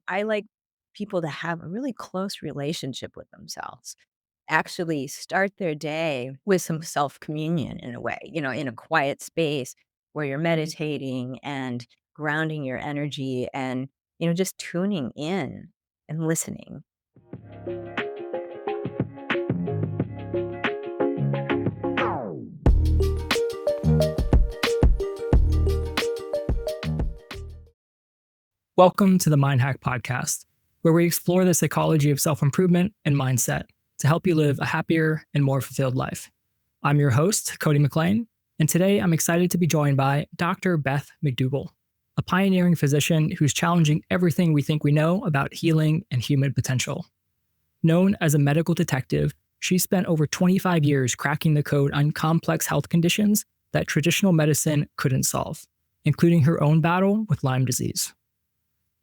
I like people to have a really close relationship with themselves. Actually start their day with some self-communion in a way, in a quiet space where you're meditating and grounding your energy and, just tuning in and listening. Welcome to the MindHack podcast, where we explore the psychology of self-improvement and mindset to help you live a happier and more fulfilled life. I'm your host, Cody McLean, and today I'm excited to be joined by Dr. Beth McDougall, a pioneering physician who's challenging everything we think we know about healing and human potential. Known as a medical detective, she spent over 25 years cracking the code on complex health conditions that traditional medicine couldn't solve, including her own battle with Lyme disease.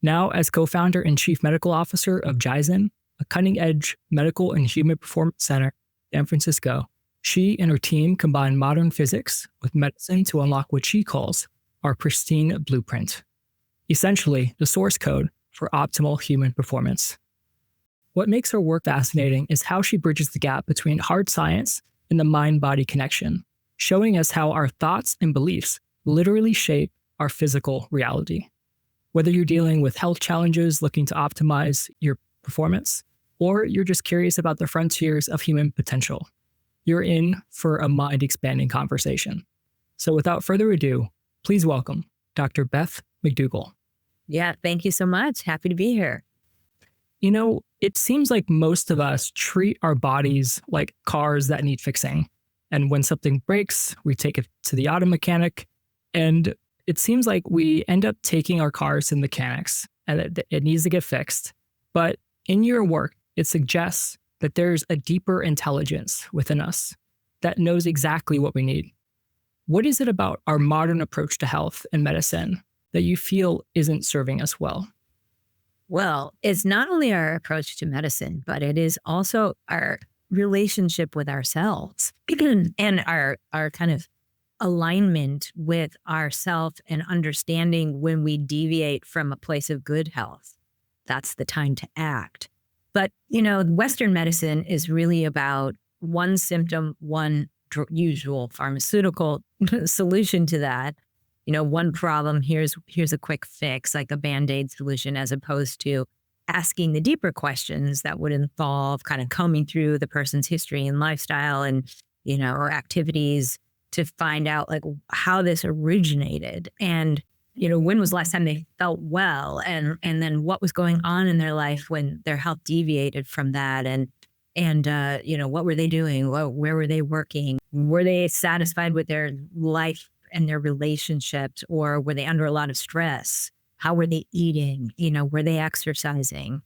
Now, as co-founder and chief medical officer of JYZEN, a cutting-edge medical and human performance center in San Francisco, she and her team combine modern physics with medicine to unlock what she calls our pristine blueprint, essentially the source code for optimal human performance. What makes her work fascinating is how she bridges the gap between hard science and the mind-body connection, showing us how our thoughts and beliefs literally shape our physical reality. Whether you're dealing with health challenges looking to optimize your performance, or you're just curious about the frontiers of human potential, you're in for a mind-expanding conversation. So without further ado, please welcome Dr. Beth McDougall. Yeah, thank you so much. Happy to be here. It seems like most of us treat our bodies like cars that need fixing. And when something breaks, we take it to the auto mechanic, and it seems like we end up taking our cars to the mechanics and it needs to get fixed. But in your work, it suggests that there's a deeper intelligence within us that knows exactly what we need. What is it about our modern approach to health and medicine that you feel isn't serving us well? Well, it's not only our approach to medicine, but it is also our relationship with ourselves and our kind of alignment with ourself and understanding when we deviate from a place of good health. That's the time to act. But, Western medicine is really about one symptom, one usual pharmaceutical solution to that. One problem, here's a quick fix, like a Band-Aid solution, as opposed to asking the deeper questions that would involve kind of combing through the person's history and lifestyle and, or activities to find out like how this originated and, when was the last time they felt well and then what was going on in their life when their health deviated from that and what were they doing? Where were they working? Were they satisfied with their life and their relationships, or were they under a lot of stress? How were they eating? Were they exercising,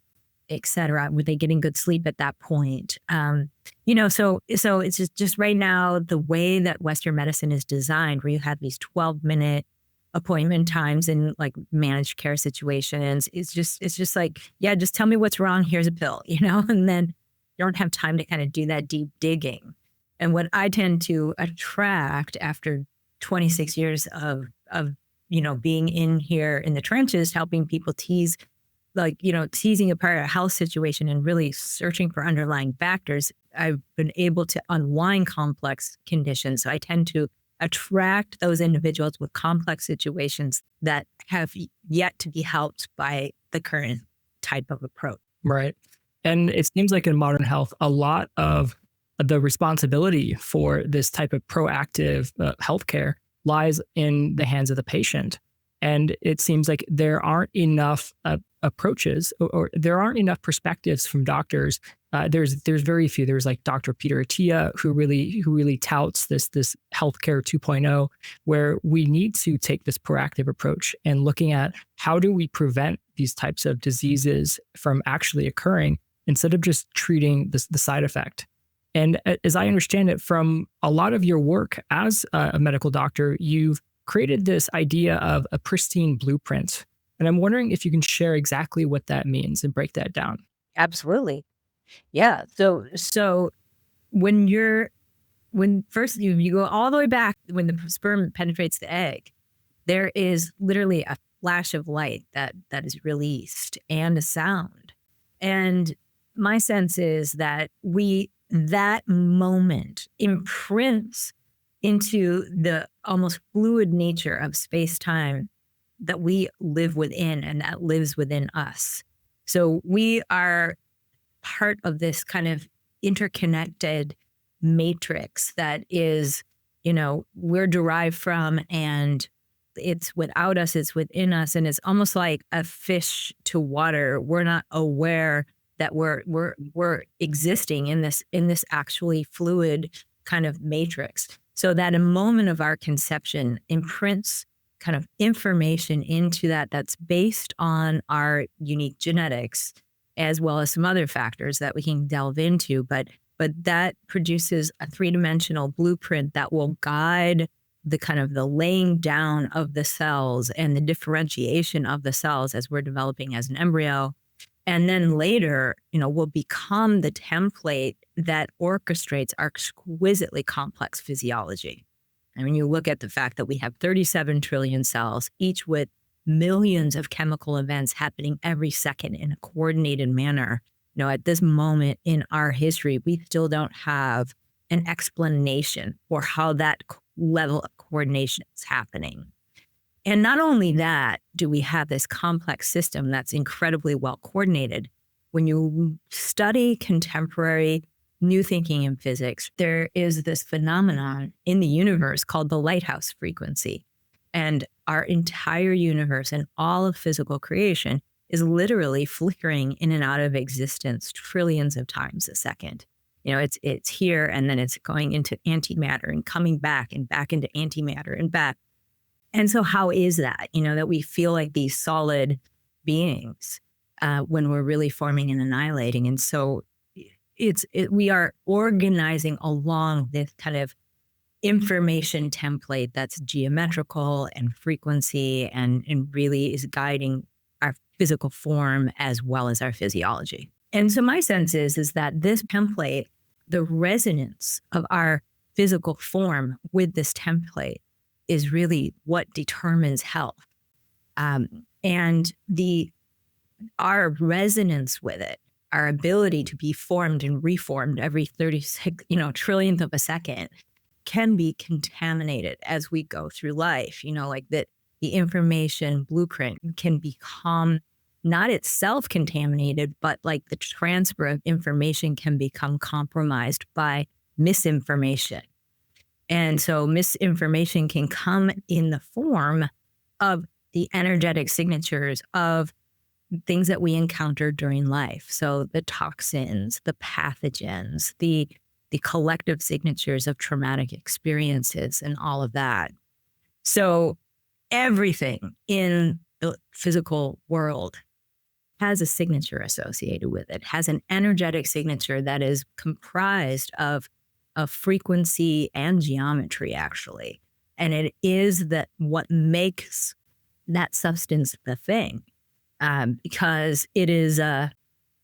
et cetera? Were they getting good sleep at that point? So it's just right now, the way that Western medicine is designed, where you have these 12-minute appointment times in like managed care situations, it's just like, yeah, just tell me what's wrong. Here's a pill, and then you don't have time to kind of do that deep digging. And what I tend to attract after 26 years of being in here in the trenches, helping people teasing apart a health situation and really searching for underlying factors, I've been able to unwind complex conditions. So I tend to attract those individuals with complex situations that have yet to be helped by the current type of approach. Right. And it seems like in modern health, a lot of the responsibility for this type of proactive healthcare lies in the hands of the patient. And it seems like there aren't enough approaches or there aren't enough perspectives from doctors. There's very few. There's like Dr. Peter Attia, who really touts this healthcare 2.0, where we need to take this proactive approach and looking at how do we prevent these types of diseases from actually occurring instead of just treating the side effect. And as I understand it from a lot of your work as a medical doctor, you've created this idea of a pristine blueprint. And I'm wondering if you can share exactly what that means and break that down. Absolutely. Yeah. So when first you go all the way back when the sperm penetrates the egg, there is literally a flash of light that is released and a sound. And my sense is that that moment imprints into the almost fluid nature of space-time that we live within and that lives within us. So we are part of this kind of interconnected matrix that is, we're derived from, and it's without us, it's within us. And it's almost like a fish to water. We're not aware that we're existing in this actually fluid kind of matrix. So that a moment of our conception imprints kind of information into that's based on our unique genetics, as well as some other factors that we can delve into. But that produces a three-dimensional blueprint that will guide the kind of the laying down of the cells and the differentiation of the cells as we're developing as an embryo. And then later, will become the template that orchestrates our exquisitely complex physiology. I mean, you look at the fact that we have 37 trillion cells, each with millions of chemical events happening every second in a coordinated manner. At this moment in our history, we still don't have an explanation for how that level of coordination is happening. And not only that, do we have this complex system that's incredibly well coordinated. When you study contemporary new thinking in physics, there is this phenomenon in the universe called the lighthouse frequency. And our entire universe and all of physical creation is literally flickering in and out of existence trillions of times a second. It's here, and then it's going into antimatter and coming back and back into antimatter and back. And so how is that, that we feel like these solid beings when we're really forming and annihilating? And so we are organizing along this kind of information template that's geometrical and frequency and really is guiding our physical form as well as our physiology. And so my sense is that this template, the resonance of our physical form with this template is really what determines health. And our resonance with it, our ability to be formed and reformed every 36, trillionth of a second can be contaminated as we go through life. Like that the information blueprint can become not itself contaminated, but like the transfer of information can become compromised by misinformation. And so misinformation can come in the form of the energetic signatures of things that we encounter during life. So the toxins, the pathogens, the collective signatures of traumatic experiences and all of that. So everything in the physical world has a signature associated with it, has an energetic signature that is comprised of frequency and geometry, actually. And it is what makes that substance the thing, because it is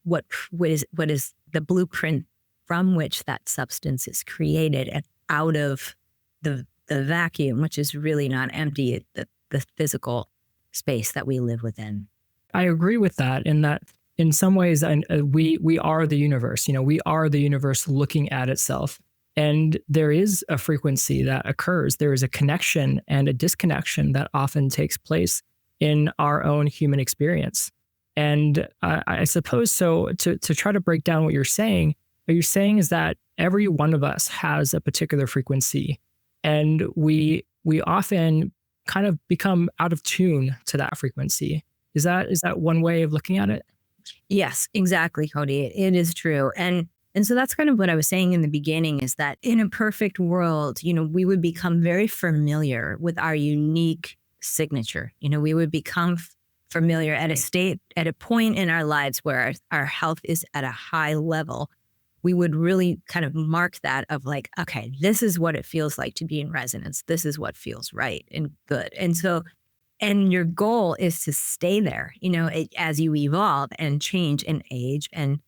what is the blueprint from which that substance is created and out of the vacuum, which is really not empty, the physical space that we live within. I agree with that in that in some ways we are the universe. We are the universe looking at itself. And there is a frequency that occurs. There is a connection and a disconnection that often takes place in our own human experience. And I suppose so to try to break down what you're saying, what you're saying is that every one of us has a particular frequency, and we often kind of become out of tune to that frequency. Is that one way of looking at it? Yes, exactly, Cody. It is true. And so that's kind of what I was saying in the beginning, is that in a perfect world, we would become very familiar with our unique signature. We would become familiar at a point in our lives where our health is at a high level. We would really kind of mark that of like, okay, this is what it feels like to be in resonance. This is what feels right and good. And your goal is to stay there, as you evolve and change and age and,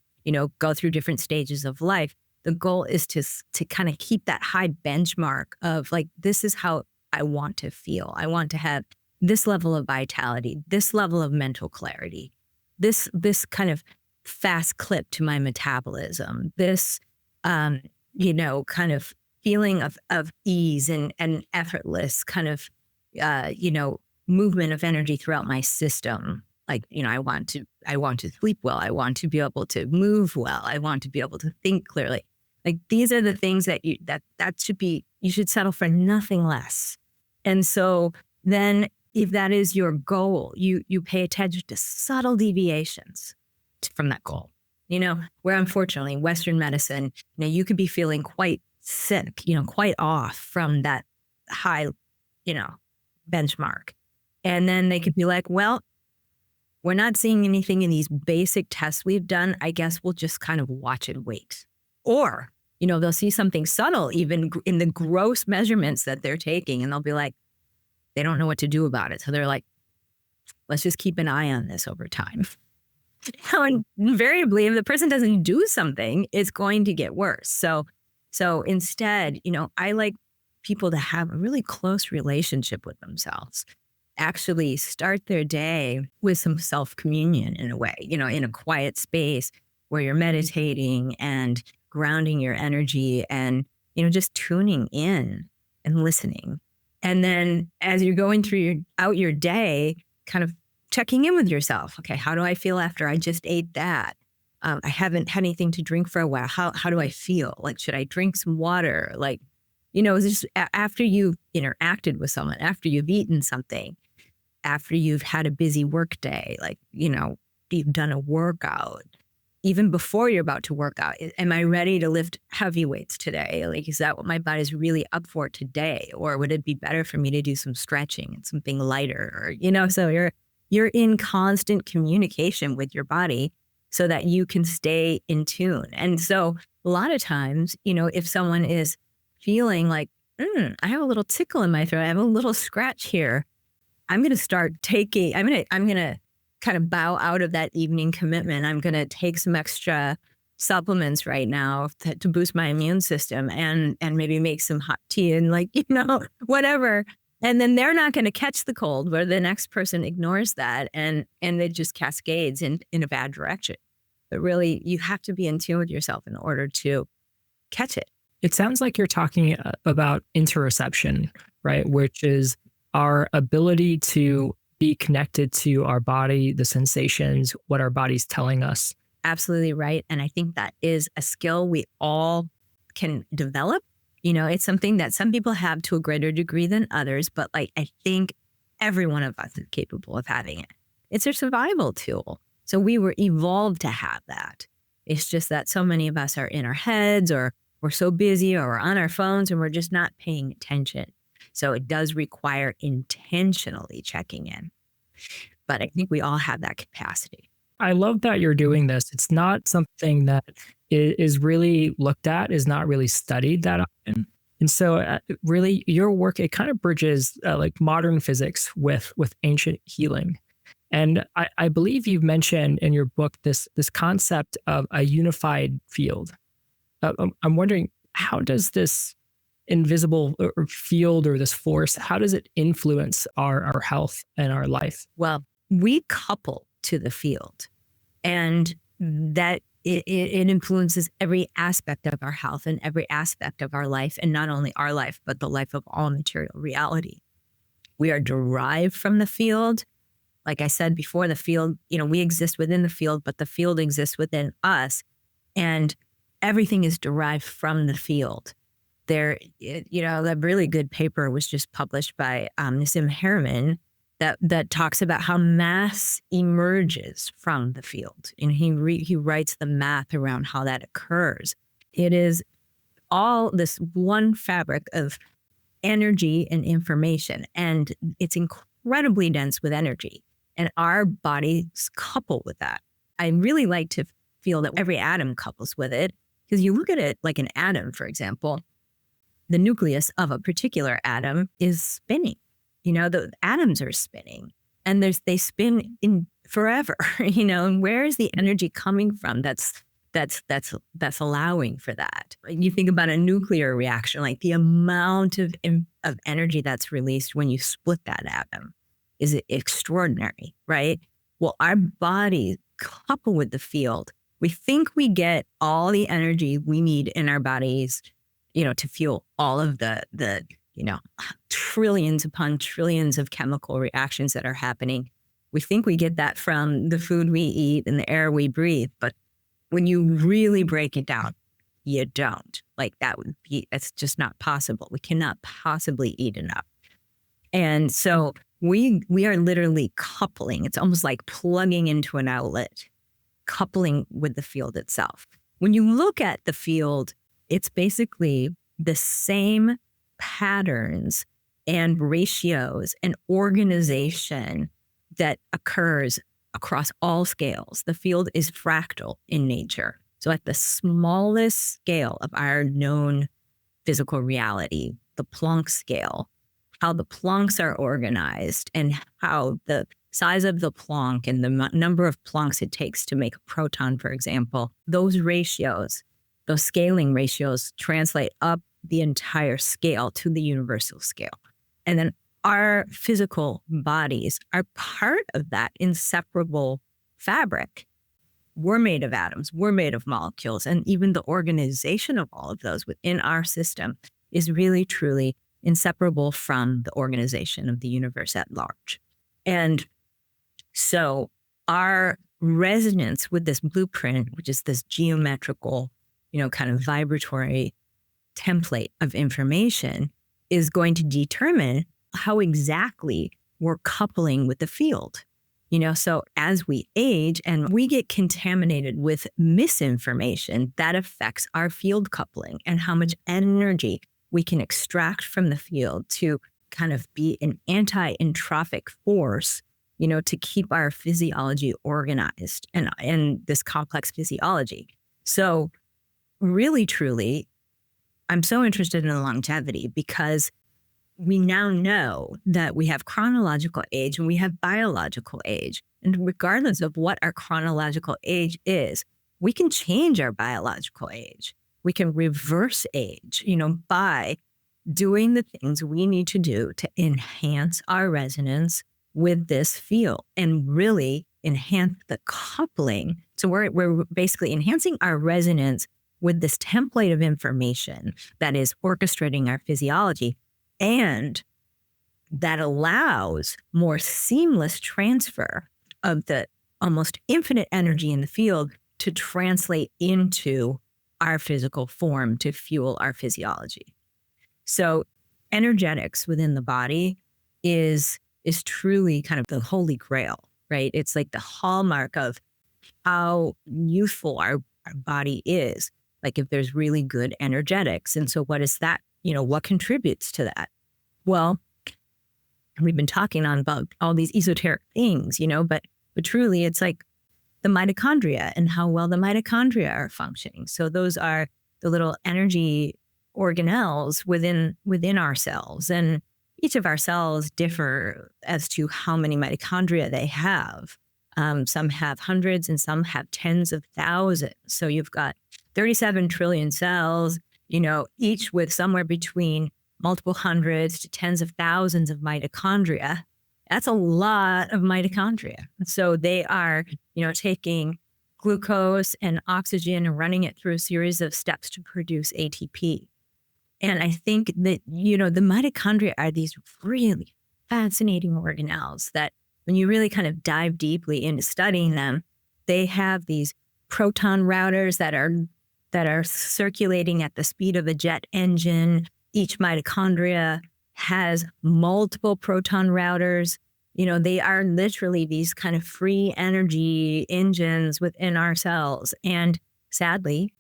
go through different stages of life. The goal is to kind of keep that high benchmark of like, this is how I want to feel. I want to have this level of vitality, this level of mental clarity, this kind of fast clip to my metabolism, this, kind of feeling of ease and effortless kind of, movement of energy throughout my system. Like, I want to sleep well. I want to be able to move well. I want to be able to think clearly. Like, these are the things that you should settle for nothing less. And so then if that is your goal, you pay attention to subtle deviations from that goal, where unfortunately Western medicine, you could be feeling quite sick, quite off from that high, benchmark. And then they could be like, well, we're not seeing anything in these basic tests we've done. I guess we'll just kind of watch and wait. Or, they'll see something subtle, even in the gross measurements that they're taking, and they'll be like, they don't know what to do about it. So they're like, let's just keep an eye on this over time. And invariably, if the person doesn't do something, it's going to get worse. So instead, I like people to have a really close relationship with themselves. Actually start their day with some self-communion in a way, in a quiet space where you're meditating and grounding your energy and, just tuning in and listening. And then as you're going throughout your day, kind of checking in with yourself. Okay, how do I feel after I just ate that? I haven't had anything to drink for a while. How do I feel? Like, should I drink some water? Like, just after you've interacted with someone, after you've eaten something, after you've had a busy work day, like, you've done a workout, even before you're about to work out. Am I ready to lift heavy weights today? Like, is that what my body's really up for today? Or would it be better for me to do some stretching and something lighter? Or, so you're in constant communication with your body so that you can stay in tune. And so a lot of times, if someone is feeling like, I have a little tickle in my throat, I have a little scratch here, I'm going to kind of bow out of that evening commitment. I'm going to take some extra supplements right now to boost my immune system and maybe make some hot tea and whatever. And then they're not going to catch the cold where the next person ignores that and it just cascades in a bad direction. But really, you have to be in tune with yourself in order to catch it. It sounds like you're talking about interoception, right? Which is our ability to be connected to our body, the sensations, what our body's telling us. Absolutely right. And I think that is a skill we all can develop. It's something that some people have to a greater degree than others, but I think every one of us is capable of having it. It's a survival tool. So we were evolved to have that. It's just that so many of us are in our heads or we're so busy or we're on our phones and we're just not paying attention. So it does require intentionally checking in. But I think we all have that capacity. I love that you're doing this. It's not something that is really looked at, is not really studied that often. And so really your work, it kind of bridges like modern physics with ancient healing. And I believe you've mentioned in your book this concept of a unified field. I'm wondering, how does this invisible field or this force, how does it influence our health and our life? Well, we couple to the field, and that it influences every aspect of our health and every aspect of our life, and not only our life, but the life of all material reality. We are derived from the field. Like I said before, the field, we exist within the field, but the field exists within us, and everything is derived from the field. There, that really good paper was just published by Nassim Haramein that talks about how mass emerges from the field. And he writes the math around how that occurs. It is all this one fabric of energy and information, and it's incredibly dense with energy. And our bodies couple with that. I really like to feel that every atom couples with it, because you look at it like an atom, for example. The nucleus of a particular atom is spinning. The atoms are spinning and they spin in forever, and where is the energy coming from that's allowing for that? You think about a nuclear reaction, like the amount of energy that's released when you split that atom. is extraordinary, right? Well, our bodies couple with the field. We think we get all the energy we need in our bodies, to fuel all of the trillions upon trillions of chemical reactions that are happening. We think we get that from the food we eat and the air we breathe. But when you really break it down, you don't. That's just not possible. We cannot possibly eat enough. And so we are literally coupling. It's almost like plugging into an outlet, coupling with the field itself. When you look at the field, it's basically the same patterns and ratios and organization that occurs across all scales. The field is fractal in nature. So at the smallest scale of our known physical reality, the Planck scale, how the Plancks are organized and how the size of the Planck and the number of Plancks it takes to make a proton, for example, those ratios, those scaling ratios translate up the entire scale to the universal scale. And then our physical bodies are part of that inseparable fabric. We're made of atoms, we're made of molecules, and even the organization of all of those within our system is really, truly inseparable from the organization of the universe at large. And so our resonance with this blueprint, which is this geometrical, kind of vibratory template of information, is going to determine how exactly we're coupling with the field. So as we age and we get contaminated with misinformation, that affects our field coupling and how much energy we can extract from the field to kind of be an anti-entropic force, to keep our physiology organized and this complex physiology. So really, truly, I'm so interested in longevity because we now know that we have chronological age and we have biological age. And regardless of what our chronological age is, we can change our biological age. We can reverse age, by doing the things we need to do to enhance our resonance with this field and really enhance the coupling. So we're basically enhancing our resonance with this template of information that is orchestrating our physiology, and that allows more seamless transfer of the almost infinite energy in the field to translate into our physical form to fuel our physiology. So energetics within the body is truly kind of the holy grail, right? It's like the hallmark of how youthful our body is. Like if there's really good energetics. And so what is that? What contributes to that? Well, we've been talking about all these esoteric things, but truly it's like the mitochondria and how well the mitochondria are functioning. So those are the little energy organelles within our cells. And each of our cells differ as to how many mitochondria they have. Some have hundreds and some have tens of thousands. So you've got 37 trillion cells, each with somewhere between multiple hundreds to tens of thousands of mitochondria. That's a lot of mitochondria. So they are, taking glucose and oxygen and running it through a series of steps to produce ATP. And I think that, the mitochondria are these really fascinating organelles that when you really kind of dive deeply into studying them, they have these proton routers that are circulating at the speed of a jet engine. Each mitochondria has multiple proton routers. They are literally these kind of free energy engines within our cells. And sadly,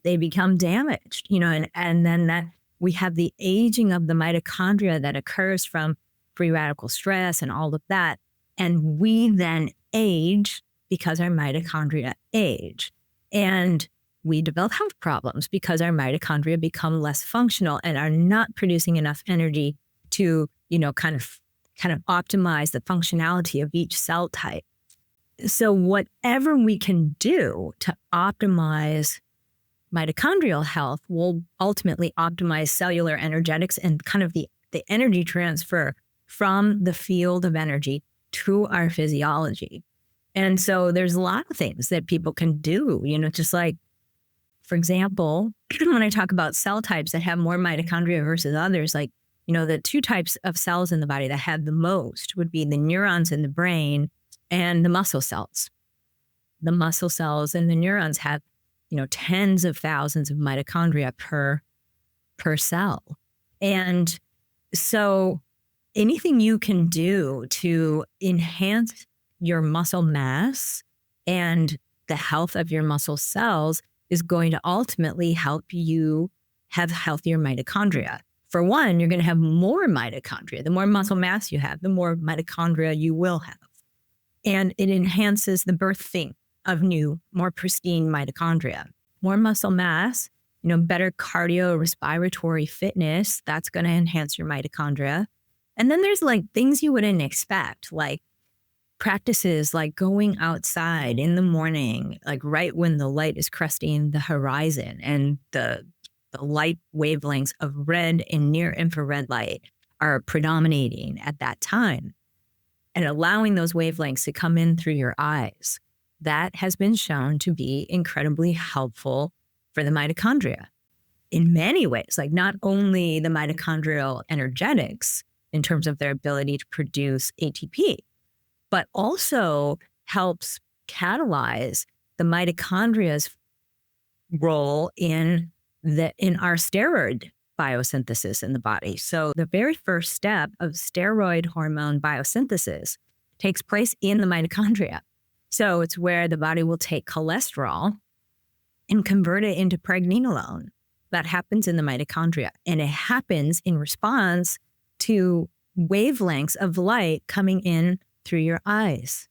they become damaged, and then that we have the aging of the mitochondria that occurs from free radical stress and all of that. And we then age because our mitochondria age. And we develop health problems because our mitochondria become less functional and are not producing enough energy to, kind of optimize the functionality of each cell type. So whatever we can do to optimize mitochondrial health will ultimately optimize cellular energetics and kind of the energy transfer from the field of energy to our physiology. And so there's a lot of things that people can do, just like, for example, when I talk about cell types that have more mitochondria versus others, like, the two types of cells in the body that have the most would be the neurons in the brain and the muscle cells. The muscle cells and the neurons have, tens of thousands of mitochondria per cell. And so anything you can do to enhance your muscle mass and the health of your muscle cells is going to ultimately help you have healthier mitochondria. For one, you're going to have more mitochondria. The more muscle mass you have, the more mitochondria you will have. And it enhances the birthing of new, more pristine mitochondria. More muscle mass, better cardiorespiratory fitness, that's going to enhance your mitochondria. And then there's like things you wouldn't expect, like practices like going outside in the morning, like right when the light is cresting the horizon and the light wavelengths of red and near infrared light are predominating at that time, and allowing those wavelengths to come in through your eyes. That has been shown to be incredibly helpful for the mitochondria in many ways, like not only the mitochondrial energetics in terms of their ability to produce ATP, but also helps catalyze the mitochondria's role in our steroid biosynthesis in the body. So the very first step of steroid hormone biosynthesis takes place in the mitochondria. So it's where the body will take cholesterol and convert it into pregnenolone. That happens in the mitochondria, and it happens in response to wavelengths of light coming in through your eyes.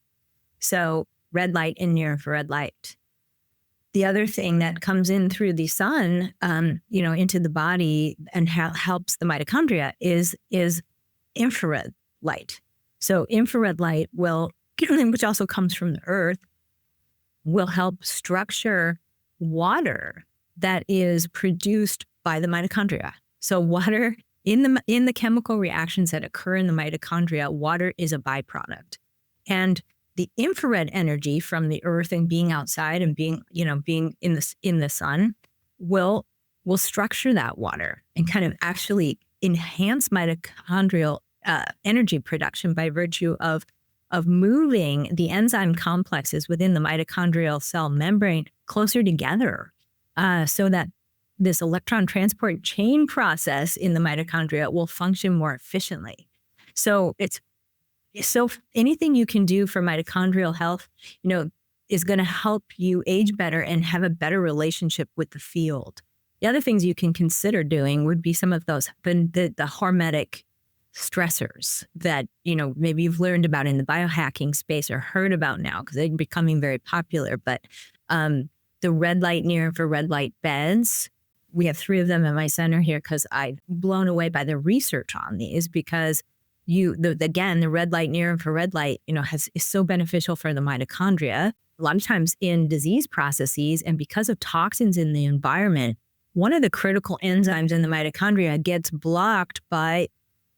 So red light and near infrared light. The other thing that comes in through the sun, into the body and helps the mitochondria is infrared light. So infrared light will, which also comes from the earth, will help structure water that is produced by the mitochondria. So water in the chemical reactions that occur in the mitochondria, water is a byproduct. And the infrared energy from the earth and being outside and being in the sun will structure that water and kind of actually enhance mitochondrial energy production by virtue of moving the enzyme complexes within the mitochondrial cell membrane closer together, so that this electron transport chain process in the mitochondria will function more efficiently. So anything you can do for mitochondrial health, is going to help you age better and have a better relationship with the field. The other things you can consider doing would be some of those, the hormetic stressors that, maybe you've learned about in the biohacking space or heard about now because they're becoming very popular. But the red light, near infrared light beds, we have 3 of them at my center here because I'm blown away by the research on these, because the red light, near infrared light, is so beneficial for the mitochondria. A lot of times in disease processes, and because of toxins in the environment, one of the critical enzymes in the mitochondria gets blocked by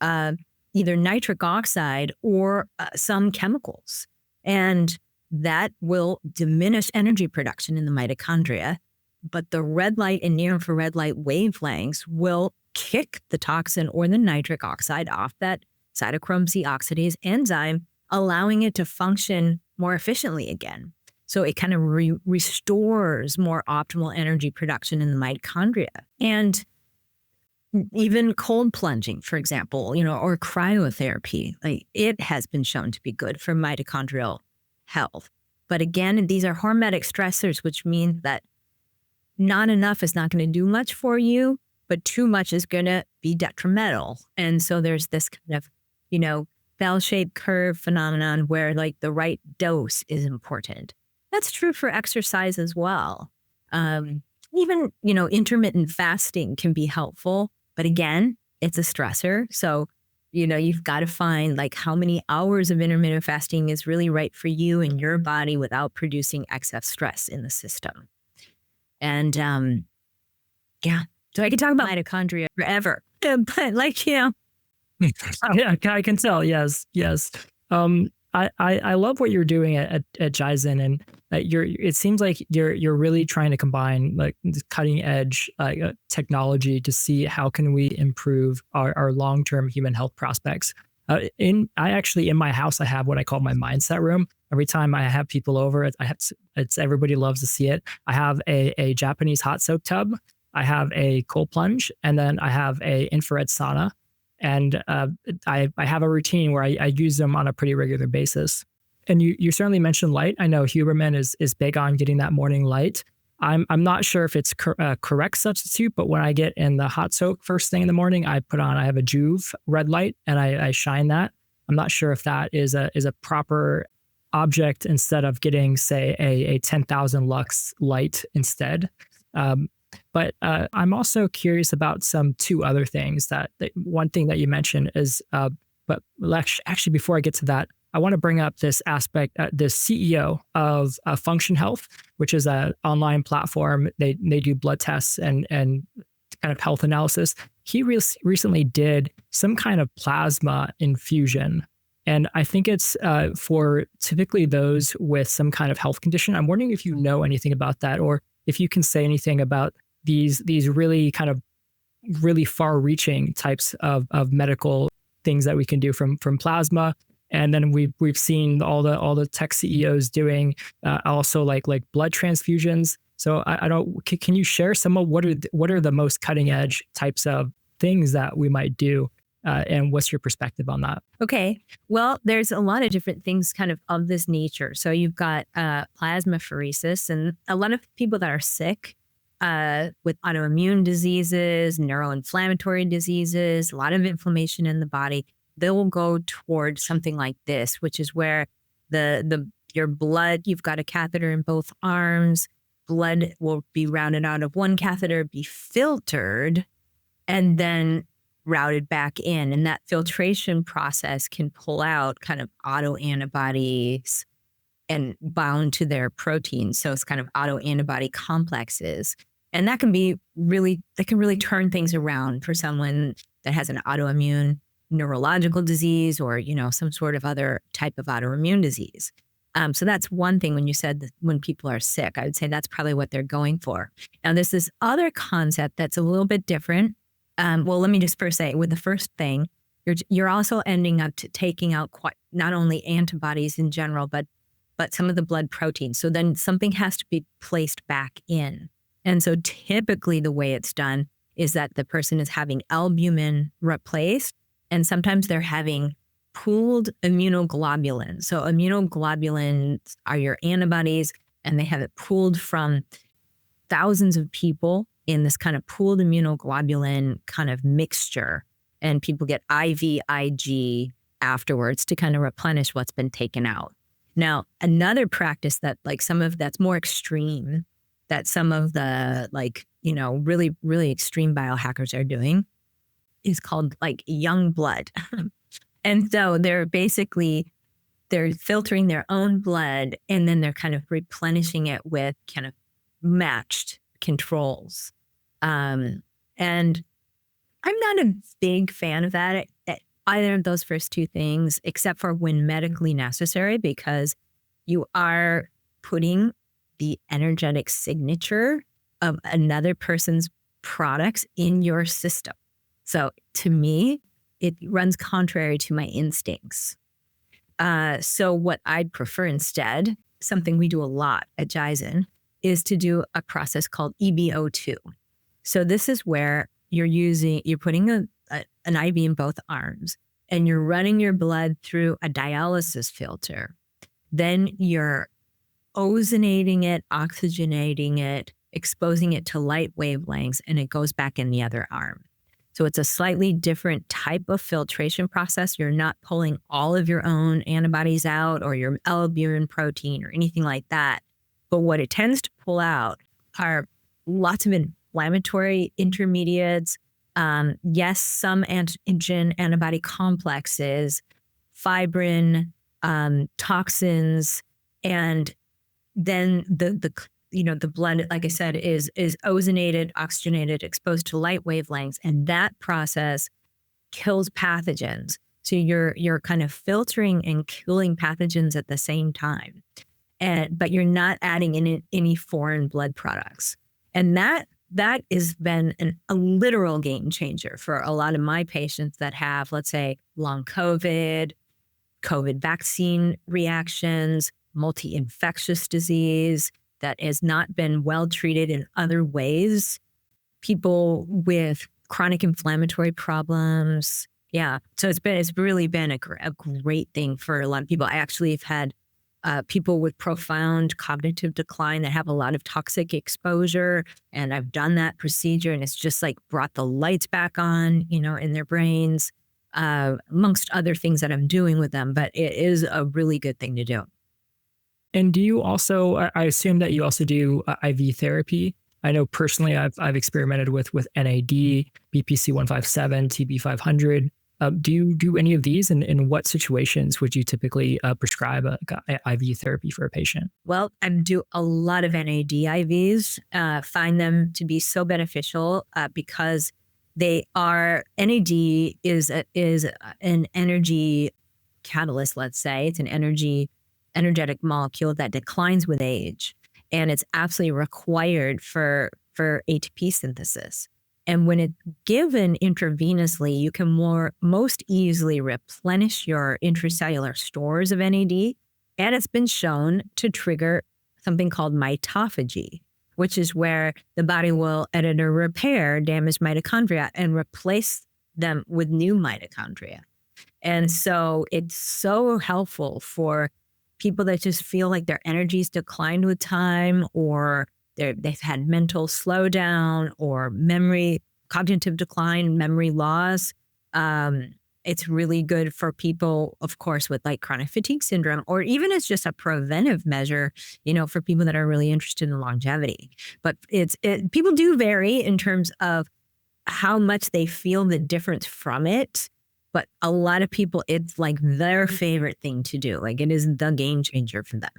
either nitric oxide or some chemicals. And that will diminish energy production in the mitochondria. But the red light and near infrared light wavelengths will kick the toxin or the nitric oxide off that cytochrome C oxidase enzyme, allowing it to function more efficiently again. So it kind of restores more optimal energy production in the mitochondria. And even cold plunging, for example, or cryotherapy, like it has been shown to be good for mitochondrial health. But again, these are hormetic stressors, which means that not enough is not going to do much for you, but too much is going to be detrimental. And so there's this kind of, bell-shaped curve phenomenon where like the right dose is important. That's true for exercise as well. Even, intermittent fasting can be helpful, but again, it's a stressor. So, you've got to find like how many hours of intermittent fasting is really right for you and your body without producing excess stress in the system. And so I could talk about mitochondria forever, but Yeah, I can tell. Yes, yes. I love what you're doing at JYZEN, and it seems like you're really trying to combine like this cutting edge technology to see how can we improve our long term human health prospects. I actually in my house I have what I call my mindset room. Every time I have people over, it's everybody loves to see it. I have a Japanese hot soak tub. I have a cold plunge, and then I have a infrared sauna. And I have a routine where I use them on a pretty regular basis. And you certainly mentioned light. I know Huberman is big on getting that morning light. I'm not sure if it's correct substitute, but when I get in the hot soak first thing in the morning, I have a Juve red light and I shine that. I'm not sure if that is a proper object instead of getting, say, a 10,000 lux light instead. But I'm also curious about two other things. That one thing that you mentioned is, but actually, before I get to that, I want to bring up this aspect. The CEO of Function Health, which is an online platform, they do blood tests and kind of health analysis. He recently did some kind of plasma infusion. And I think it's for typically those with some kind of health condition. I'm wondering if you know anything about that, or if you can say anything about these really kind of really far-reaching types of medical things that we can do from plasma. And then we've seen all the tech CEOs doing also like blood transfusions. So I don't. Can you share some of what are the most cutting edge types of things that we might do? And what's your perspective on that? Okay. Well, there's a lot of different things kind of this nature. So you've got plasmapheresis, and a lot of people that are sick with autoimmune diseases, neuroinflammatory diseases, a lot of inflammation in the body, they will go towards something like this, which is where your blood, you've got a catheter in both arms, blood will be routed out of one catheter, be filtered, and then routed back in. And that filtration process can pull out kind of autoantibodies and bound to their proteins. So it's kind of autoantibody complexes. And that can really turn things around for someone that has an autoimmune neurological disease or, some sort of other type of autoimmune disease. So that's one thing when you said that when people are sick, I would say that's probably what they're going for. Now, there's this other concept that's a little bit different. Well, let me just first say with the first thing, you're also ending up taking out not only antibodies in general, but some of the blood proteins. So then something has to be placed back in. And so typically the way it's done is that the person is having albumin replaced, and sometimes they're having pooled immunoglobulins. So immunoglobulins are your antibodies, and they have it pooled from thousands of people in this kind of pooled immunoglobulin kind of mixture. And people get IVIG afterwards to kind of replenish what's been taken out. Now, another practice that that's more extreme, that some of the really, really extreme biohackers are doing is called young blood. And so they're filtering their own blood, and then they're kind of replenishing it with kind of matched controls. And I'm not a big fan of that, either of those first two things, except for when medically necessary, because you are putting the energetic signature of another person's products in your system. So to me, it runs contrary to my instincts. So what I'd prefer instead, something we do a lot at JYZEN, is to do a process called EBO2. So this is where you're putting an IV in both arms, and you're running your blood through a dialysis filter. Then you're ozonating it, oxygenating it, exposing it to light wavelengths, and it goes back in the other arm. So it's a slightly different type of filtration process. You're not pulling all of your own antibodies out or your albumin protein or anything like that. But what it tends to pull out are lots of inflammatory intermediates. Yes, some antigen antibody complexes, fibrin, toxins, and then the blood, like I said, is ozonated, oxygenated, exposed to light wavelengths, and that process kills pathogens. So you're kind of filtering and killing pathogens at the same time. But you're not adding in any foreign blood products. And that has been a literal game changer for a lot of my patients that have, let's say, long COVID vaccine reactions, multi-infectious disease that has not been well treated in other ways, people with chronic inflammatory problems. Yeah. So it's really been a great thing for a lot of people. I actually have had people with profound cognitive decline that have a lot of toxic exposure. And I've done that procedure, and it's just like brought the lights back on, in their brains, amongst other things that I'm doing with them. But it is a really good thing to do. And do you also, I assume that you also do IV therapy? I know personally I've experimented with NAD, BPC 157, TB 500. Do you do any of these? And in what situations would you typically prescribe a IV therapy for a patient? Well, I do a lot of NAD IVs, find them to be so beneficial because NAD is an energy catalyst, let's say. It's an energetic molecule that declines with age. And it's absolutely required for ATP synthesis. And when it's given intravenously, you can most easily replenish your intracellular stores of NAD. And it's been shown to trigger something called mitophagy, which is where the body will edit or repair damaged mitochondria and replace them with new mitochondria. And so it's so helpful for people that just feel like their energy's declined with time, or they've had mental slowdown or cognitive decline, memory loss. It's really good for people, of course, with like chronic fatigue syndrome, or even as just a preventive measure, for people that are really interested in longevity. But people do vary in terms of how much they feel the difference from it. But a lot of people, it's like their favorite thing to do. Like it is the game changer for them.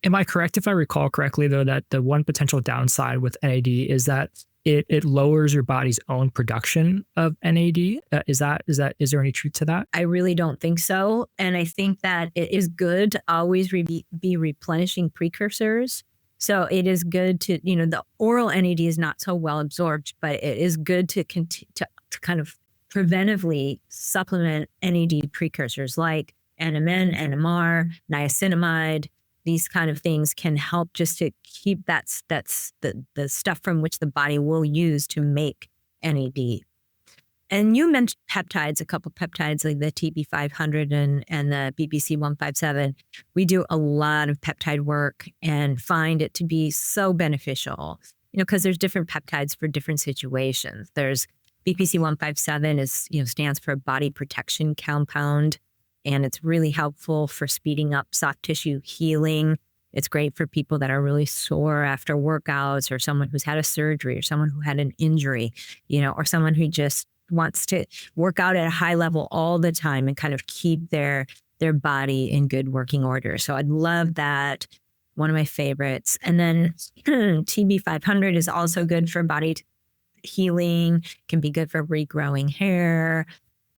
Am I correct if I recall correctly, though, that the one potential downside with NAD is that it lowers your body's own production of NAD? Is there any truth to that? I really don't think so. And I think that it is good to always be replenishing precursors. So it is good to, the oral NAD is not so well absorbed, but it is good to kind of preventively supplement NAD precursors like NMN, NMR, niacinamide. These kind of things can help just to keep that's the stuff from which the body will use to make NAD. And you mentioned peptides, a couple peptides like the TB 500 and the BPC 157. We do a lot of peptide work and find it to be so beneficial, because there's different peptides for different situations. There's BPC 157 stands for body protection compound, and it's really helpful for speeding up soft tissue healing. It's great for people that are really sore after workouts, or someone who's had a surgery, or someone who had an injury, or someone who just wants to work out at a high level all the time and kind of keep their body in good working order. So I'd love that. One of my favorites. And then TB 500 is also good for body healing, can be good for regrowing hair.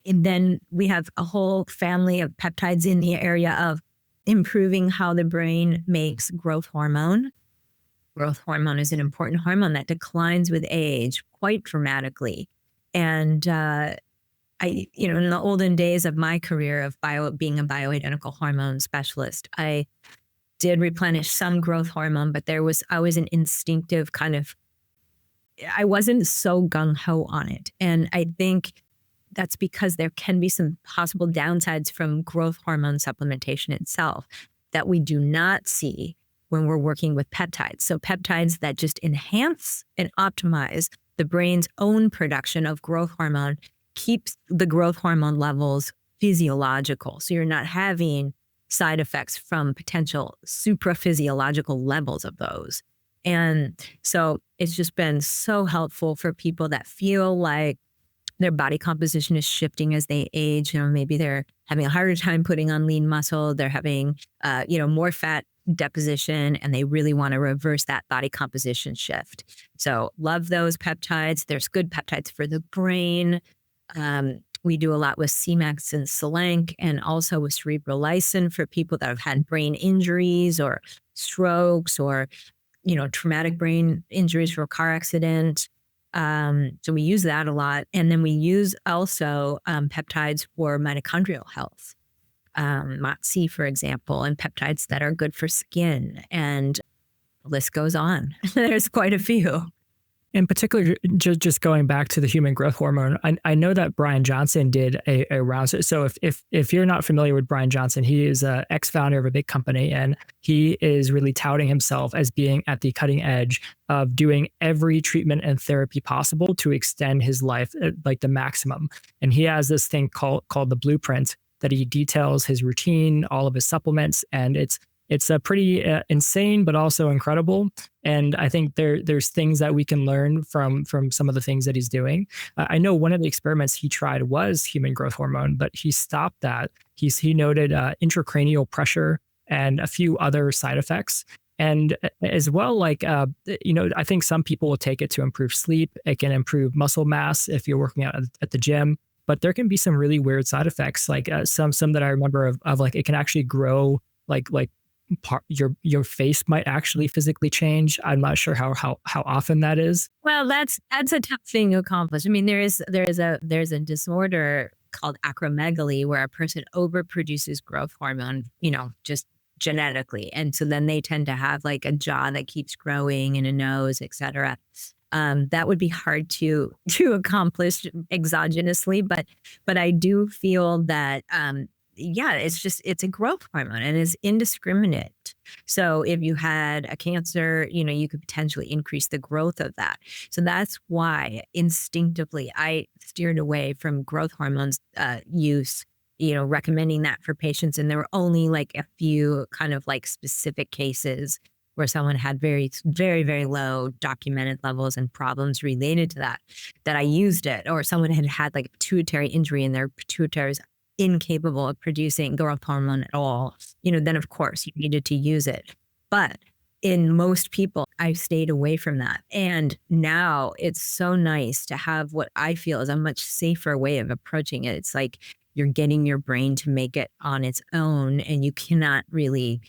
And then we have a whole family of peptides in the area of improving how the brain makes growth hormone. Growth hormone is an important hormone that declines with age quite dramatically. And in the olden days of my career of being a bioidentical hormone specialist, I did replenish some growth hormone, but I was an instinctive kind of, I wasn't so gung-ho on it. And I think that's because there can be some possible downsides from growth hormone supplementation itself that we do not see when we're working with peptides. So peptides that just enhance and optimize the brain's own production of growth hormone keeps the growth hormone levels physiological. So you're not having side effects from potential supraphysiological levels of those. And so it's just been so helpful for people that feel like their body composition is shifting as they age. Maybe they're having a harder time putting on lean muscle. They're having, more fat deposition, and they really want to reverse that body composition shift. So love those peptides. There's good peptides for the brain. We do a lot with CMAX and Selenk, and also with cerebral lysin for people that have had brain injuries or strokes or, traumatic brain injuries from a car accident. So we use that a lot. And then we use also peptides for mitochondrial health. MOTS, for example, and peptides that are good for skin. And the list goes on. There's quite a few. In particular, just going back to the human growth hormone, I know that Brian Johnson did a round. So if you're not familiar with Brian Johnson, he is an ex-founder of a big company, and he is really touting himself as being at the cutting edge of doing every treatment and therapy possible to extend his life like the maximum. And he has this thing called the blueprint that he details his routine, all of his supplements, and it's a pretty insane, but also incredible. And I think there's things that we can learn from some of the things that he's doing. I know one of the experiments he tried was human growth hormone, but he stopped that. He noted intracranial pressure and a few other side effects. And as well, I think some people will take it to improve sleep. It can improve muscle mass if you're working out at the gym. But there can be some really weird side effects, like some that I remember of like it can actually grow like your face might actually physically change. I'm not sure how often that is. Well, that's a tough thing to accomplish. I mean, there's a disorder called acromegaly where a person overproduces growth hormone, just genetically, and so then they tend to have like a jaw that keeps growing and a nose, etc. That would be hard to accomplish exogenously, but I do feel that it's a growth hormone and it's indiscriminate. So if you had a cancer, you could potentially increase the growth of that. So that's why instinctively I steered away from growth hormones use, recommending that for patients. And there were only like a few kind of like specific cases where someone had very, very, very low documented levels and problems related to that I used it, or someone had like a pituitary injury and their pituitary is incapable of producing growth hormone at all, then of course you needed to use it. But in most people, I've stayed away from that. And now it's so nice to have what I feel is a much safer way of approaching it. It's like you're getting your brain to make it on its own, and you cannot really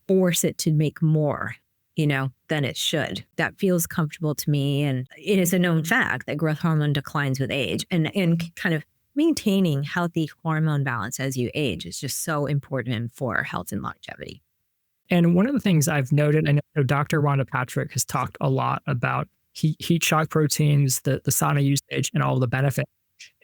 force it to make more, than it should. That feels comfortable to me. And it is a known fact that growth hormone declines with age, and kind of maintaining healthy hormone balance as you age is just so important for health and longevity. And one of the things I've noted, I know Dr. Rhonda Patrick has talked a lot about heat shock proteins, the sauna usage, and all the benefits.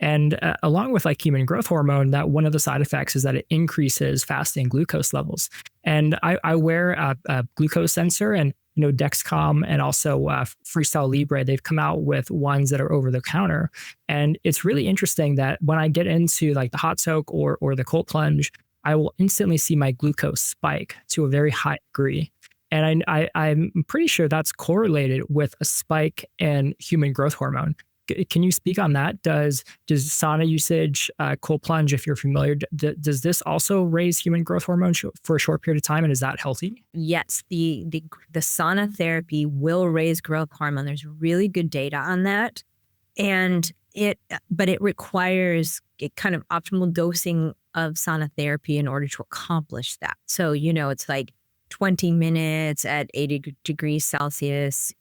And along with like human growth hormone, that one of the side effects is that it increases fasting glucose levels. And I wear a glucose sensor, and Dexcom and also Freestyle Libre, they've come out with ones that are over the counter. And it's really interesting that when I get into like the hot soak or the cold plunge, I will instantly see my glucose spike to a very high degree. And I'm pretty sure that's correlated with a spike in human growth hormone. Can you speak on that? Does sauna usage, cold plunge, if you're familiar, does this also raise human growth hormone for a short period of time, and is that healthy? Yes, the sauna therapy will raise growth hormone. There's really good data on that, but it requires a kind of optimal dosing of sauna therapy in order to accomplish that. So it's like 20 minutes at 80 degrees Celsius.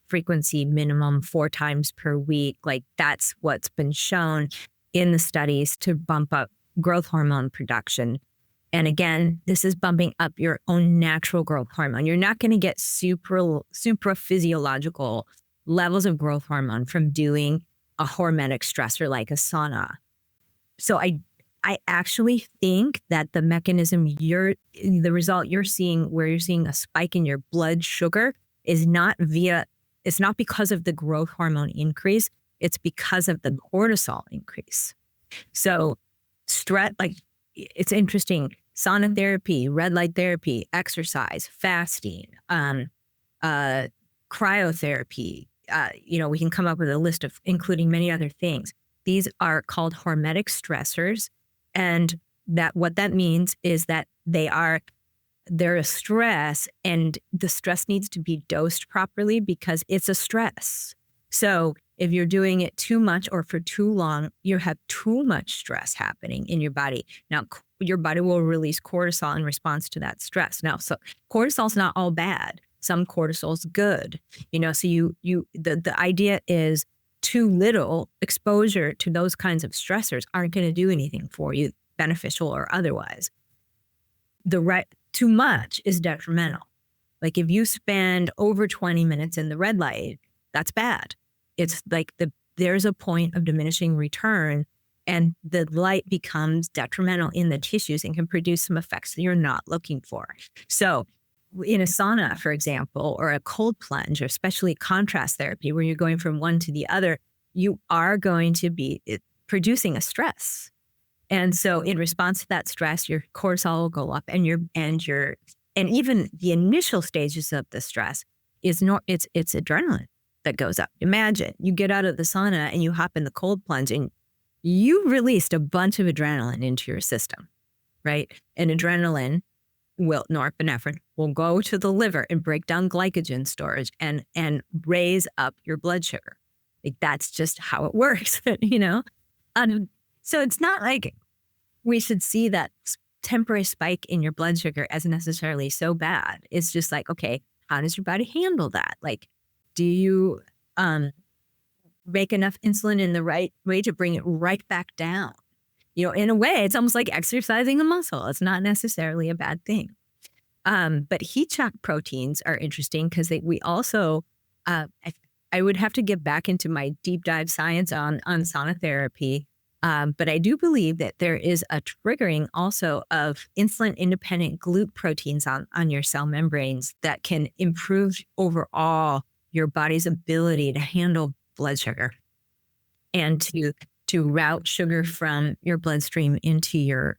Frequency minimum 4 times per week. Like that's what's been shown in the studies to bump up growth hormone production. And again, this is bumping up your own natural growth hormone. You're not going to get supra physiological levels of growth hormone from doing a hormetic stressor like a sauna. So I actually think that the mechanism the result you're seeing where you're seeing a spike in your blood sugar is it's not because of the growth hormone increase, it's because of the cortisol increase. So it's interesting. Sauna therapy, red light therapy, exercise, fasting, cryotherapy, we can come up with a list of including many other things. These are called hormetic stressors. And what that means is that they're a stress, and the stress needs to be dosed properly because it's a stress. So if you're doing it too much or for too long, you have too much stress happening in your body. Now, your body will release cortisol in response to that stress. Now, so cortisol's not all bad. Some cortisol's good, so the idea is too little exposure to those kinds of stressors aren't going to do anything for you, beneficial or otherwise. Too much is detrimental. Like if you spend over 20 minutes in the red light, that's bad. It's like there's a point of diminishing return, and the light becomes detrimental in the tissues and can produce some effects that you're not looking for. So in a sauna, for example, or a cold plunge, or especially contrast therapy, where you're going from one to the other, you are going to be producing a stress. And so in response to that stress, your cortisol will go up, and even the initial stages of the stress it's adrenaline that goes up. Imagine you get out of the sauna and you hop in the cold plunge and you released a bunch of adrenaline into your system, right? And adrenaline norepinephrine will go to the liver and break down glycogen storage and raise up your blood sugar. Like that's just how it works, So it's not like we should see that temporary spike in your blood sugar as necessarily so bad. It's just like, okay, how does your body handle that? Like, do you make enough insulin in the right way to bring it right back down? In a way, it's almost like exercising a muscle. It's not necessarily a bad thing. But heat shock proteins are interesting because we also, I would have to get back into my deep dive science on sauna therapy. But I do believe that there is a triggering also of insulin-independent GLUT proteins on your cell membranes that can improve overall your body's ability to handle blood sugar and to route sugar from your bloodstream into your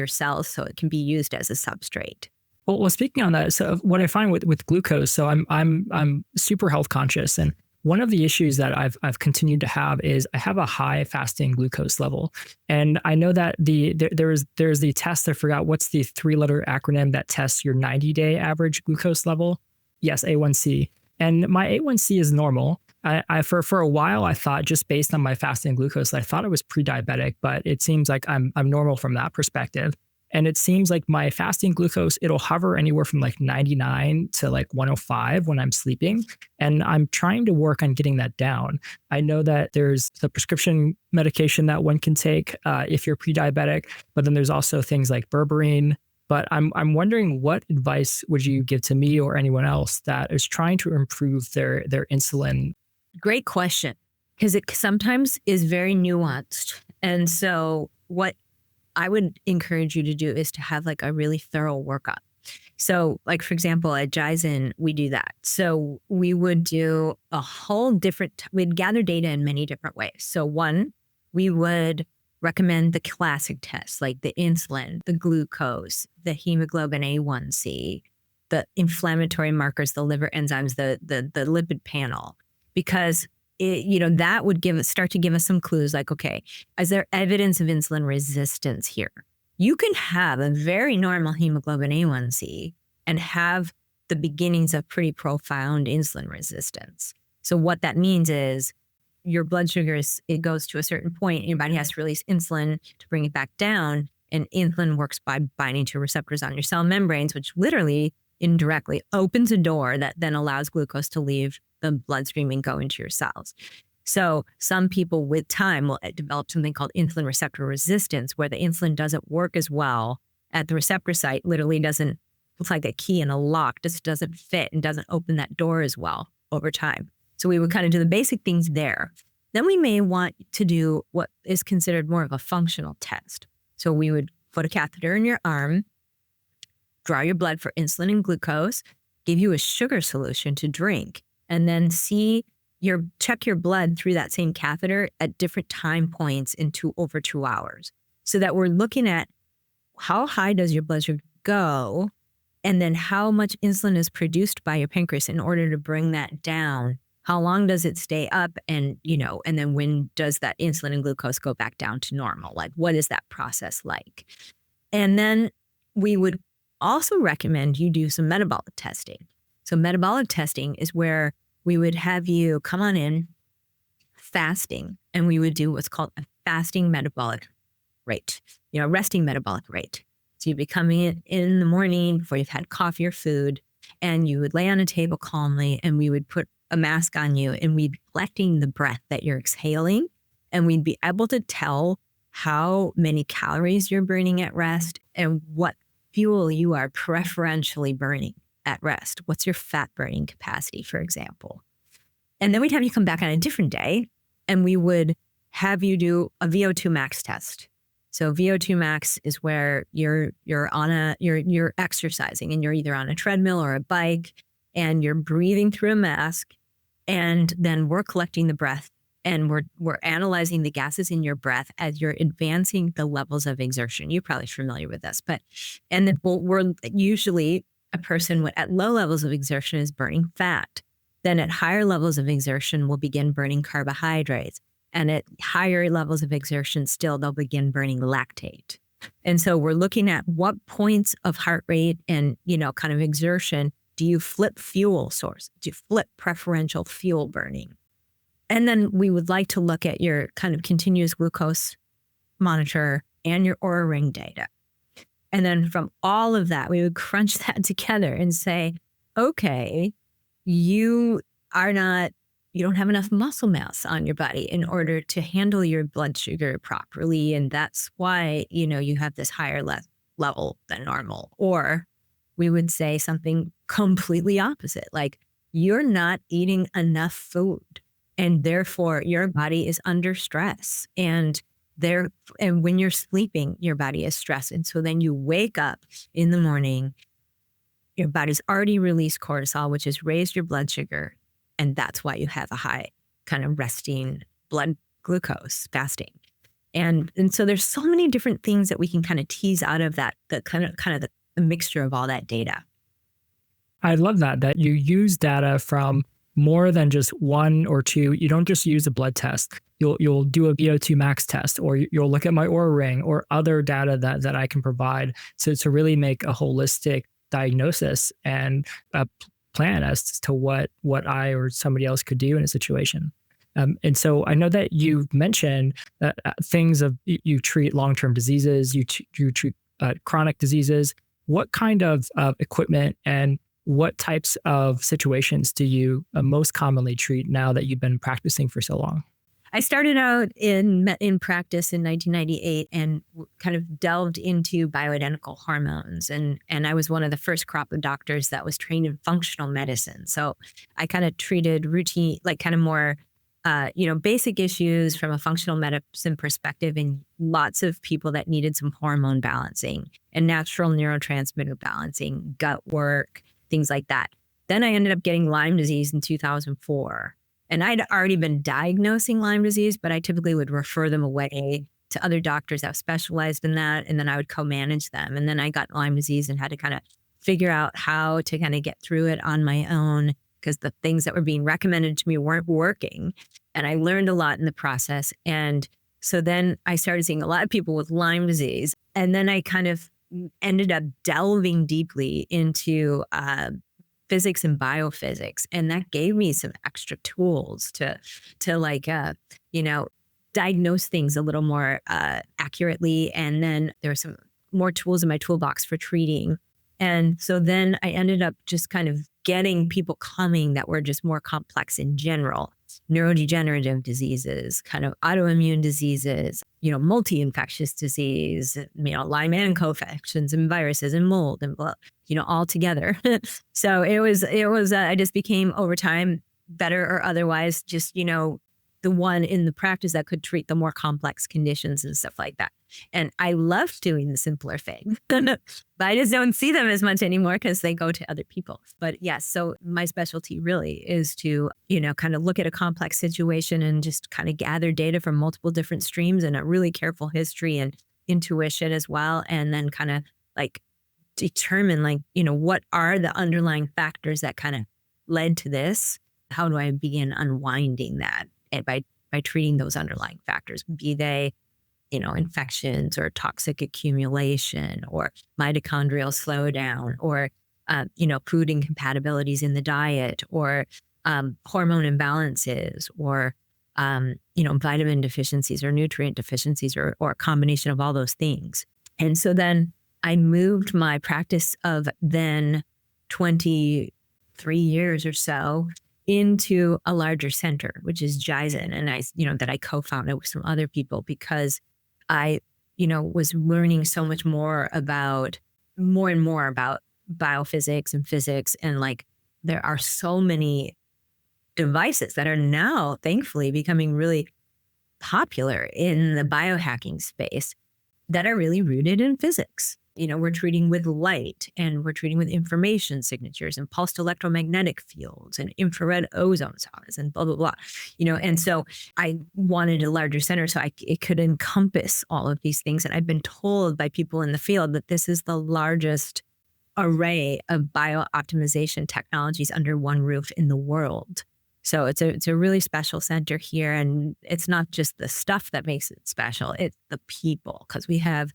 cells so it can be used as a substrate. Well, speaking on that, so what I find with glucose, so I'm super health conscious, and one of the issues that I've continued to have is I have a high fasting glucose level, and I know that there's the test. I forgot what's the 3-letter acronym that tests your 90-day average glucose level. Yes, A1C, and my A1C is normal. I for a while I thought, just based on my fasting glucose, I thought it was pre-diabetic, but it seems like I'm normal from that perspective. And it seems like my fasting glucose, it'll hover anywhere from like 99 to like 105 when I'm sleeping. And I'm trying to work on getting that down. I know that there's the prescription medication that one can take if you're pre-diabetic, but then there's also things like berberine. But I'm wondering, what advice would you give to me or anyone else that is trying to improve their insulin? Great question, because it sometimes is very nuanced. And so what I would encourage you to do is to have like a really thorough workup. So like, for example, at JYZEN, we do that. So we would do a whole we'd gather data in many different ways. So one, we would recommend the classic tests like the insulin, the glucose, the hemoglobin A1C, the inflammatory markers, the liver enzymes, the lipid panel, because that would start to give us some clues like, okay, is there evidence of insulin resistance here? You can have a very normal hemoglobin A1C and have the beginnings of pretty profound insulin resistance. So what that means is your blood sugar it goes to a certain point and your body has to release insulin to bring it back down. And insulin works by binding to receptors on your cell membranes, which literally indirectly opens a door that then allows glucose to leave the bloodstream and go into your cells. So some people with time will develop something called insulin receptor resistance, where the insulin doesn't work as well at the receptor site, literally doesn't, it's like a key in a lock, just doesn't fit and doesn't open that door as well over time. So we would kind of do the basic things there. Then we may want to do what is considered more of a functional test. So we would put a catheter in your arm, draw your blood for insulin and glucose, give you a sugar solution to drink, and then check your blood through that same catheter at different time points in over 2 hours. So that we're looking at how high does your blood sugar go, and then how much insulin is produced by your pancreas in order to bring that down. How long does it stay up? And, and then when does that insulin and glucose go back down to normal? Like, what is that process like? And then we would also recommend you do some metabolic testing. So metabolic testing is where we would have you come on in fasting, and we would do what's called a fasting metabolic rate, resting metabolic rate. So you'd be coming in the morning before you've had coffee or food, and you would lay on a table calmly, and we would put a mask on you, and we'd be collecting the breath that you're exhaling, and we'd be able to tell how many calories you're burning at rest and what fuel you are preferentially burning at rest. What's your fat burning capacity, for example? And then we'd have you come back on a different day, and we would have you do a VO2 max test. So VO2 max is where you're exercising, and you're either on a treadmill or a bike, and you're breathing through a mask, and then we're collecting the breath, and we're analyzing the gases in your breath as you're advancing the levels of exertion. You're probably familiar with this, and then we're usually a person at low levels of exertion is burning fat. Then at higher levels of exertion, we'll begin burning carbohydrates. And at higher levels of exertion still, they'll begin burning lactate. And so we're looking at what points of heart rate and, kind of exertion do you flip fuel source? Do you flip preferential fuel burning? And then we would like to look at your kind of continuous glucose monitor and your Oura Ring data. And then from all of that, we would crunch that together and say, okay, you don't have enough muscle mass on your body in order to handle your blood sugar properly. And that's why, you have this higher level than normal. Or we would say something completely opposite, like you're not eating enough food and therefore your body is under stress. And when you're sleeping, your body is stressed. And so then you wake up in the morning, your body's already released cortisol, which has raised your blood sugar. And that's why you have a high kind of resting blood glucose fasting. And so there's so many different things that we can kind of tease out of that, the kind of the mixture of all that data. I love that you use data from more than just one or two. You don't just use a blood test. You'll do a VO2 max test, or you'll look at my Oura Ring or other data that I can provide to really make a holistic diagnosis and a plan as to what I or somebody else could do in a situation. And so I know that you mentioned things of you treat long-term diseases, you treat chronic diseases. What kind of equipment and what types of situations do you most commonly treat now that you've been practicing for so long? I started out in practice in 1998 and kind of delved into bioidentical hormones. And I was one of the first crop of doctors that was trained in functional medicine. So I kind of treated routine, like kind of more, basic issues from a functional medicine perspective in lots of people that needed some hormone balancing and natural neurotransmitter balancing, gut work, things like that. Then I ended up getting Lyme disease in 2004. And I'd already been diagnosing Lyme disease, but I typically would refer them away to other doctors that specialized in that. And then I would co-manage them. And then I got Lyme disease and had to kind of figure out how to kind of get through it on my own because the things that were being recommended to me weren't working. And I learned a lot in the process. And so then I started seeing a lot of people with Lyme disease. And then I kind of ended up delving deeply into physics and biophysics. And that gave me some extra tools to diagnose things a little more accurately. And then there were some more tools in my toolbox for treating. And so then I ended up just kind of getting people coming that were just more complex in general. Neurodegenerative diseases, kind of autoimmune diseases, multi-infectious disease, Lyme and co-infections and viruses and mold and all together. So it was, I just became over time better or otherwise just, the one in the practice that could treat the more complex conditions and stuff like that. And I loved doing the simpler things, but I just don't see them as much anymore because they go to other people. But yes, so my specialty really is to, kind of look at a complex situation and just kind of gather data from multiple different streams and a really careful history and intuition as well. And then kind of like determine what are the underlying factors that kind of led to this? How do I begin unwinding that? And by treating those underlying factors, be they, infections or toxic accumulation or mitochondrial slowdown or, food incompatibilities in the diet or hormone imbalances or vitamin deficiencies or nutrient deficiencies or a combination of all those things. And so then I moved my practice of then 23 years or so into a larger center, which is JYZEN. And that I co-founded with some other people because I, was learning so much more and more about biophysics and physics. And like, there are so many devices that are now thankfully becoming really popular in the biohacking space that are really rooted in physics. We're treating with light and we're treating with information signatures and pulsed electromagnetic fields and infrared ozone sounds and blah, blah, blah, and so I wanted a larger center so it could encompass all of these things. And I've been told by people in the field that this is the largest array of biooptimization technologies under one roof in the world. So it's a really special center here. And it's not just the stuff that makes it special, it's the people, because we have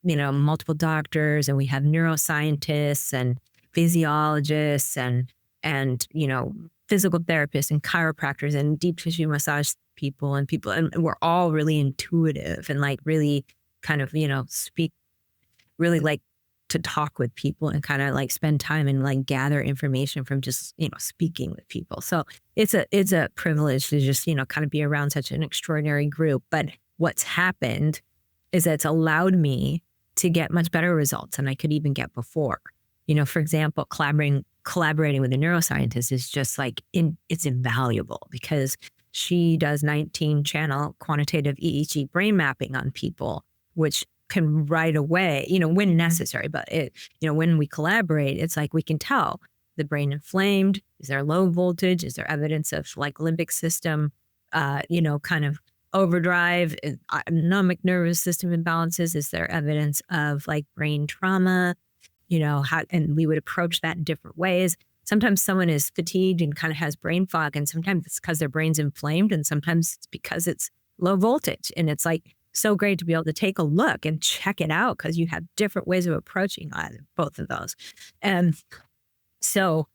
multiple doctors and we have neuroscientists and physiologists and physical therapists and chiropractors and deep tissue massage people and we're all really intuitive and like really kind of, speak really like to talk with people and kind of like spend time and like gather information from just, speaking with people. So it's a privilege to just, kind of be around such an extraordinary group. But what's happened is that it's allowed me to get much better results than I could even get before. For example, collaborating with a neuroscientist is just like, it's invaluable because she does 19-channel quantitative EEG brain mapping on people, which can right away, when necessary, but when we collaborate, it's like we can tell the brain inflamed, is there low voltage, is there evidence of like limbic system, kind of overdrive, autonomic nervous system imbalances, is there evidence of like brain trauma, and we would approach that in different ways. Sometimes someone is fatigued and kind of has brain fog, and sometimes it's because their brain's inflamed, and sometimes it's because it's low voltage. And it's like so great to be able to take a look and check it out because you have different ways of approaching both of those. And so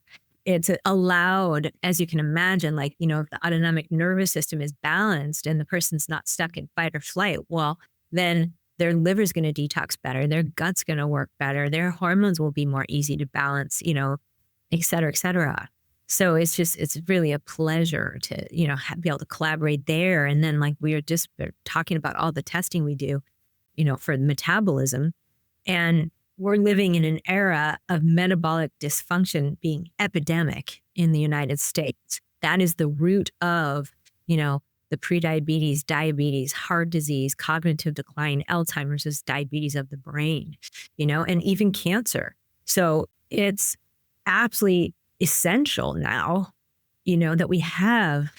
it's allowed, as you can imagine, like, if the autonomic nervous system is balanced and the person's not stuck in fight or flight, well, then their liver's going to detox better, their gut's going to work better, their hormones will be more easy to balance, et cetera, et cetera. So it's really a pleasure to, be able to collaborate there. And then like we're talking about all the testing we do, for the metabolism. And we're living in an era of metabolic dysfunction being epidemic in the United States. That is the root of, the prediabetes, diabetes, heart disease, cognitive decline, Alzheimer's, is diabetes of the brain, and even cancer. So it's absolutely essential now, that we have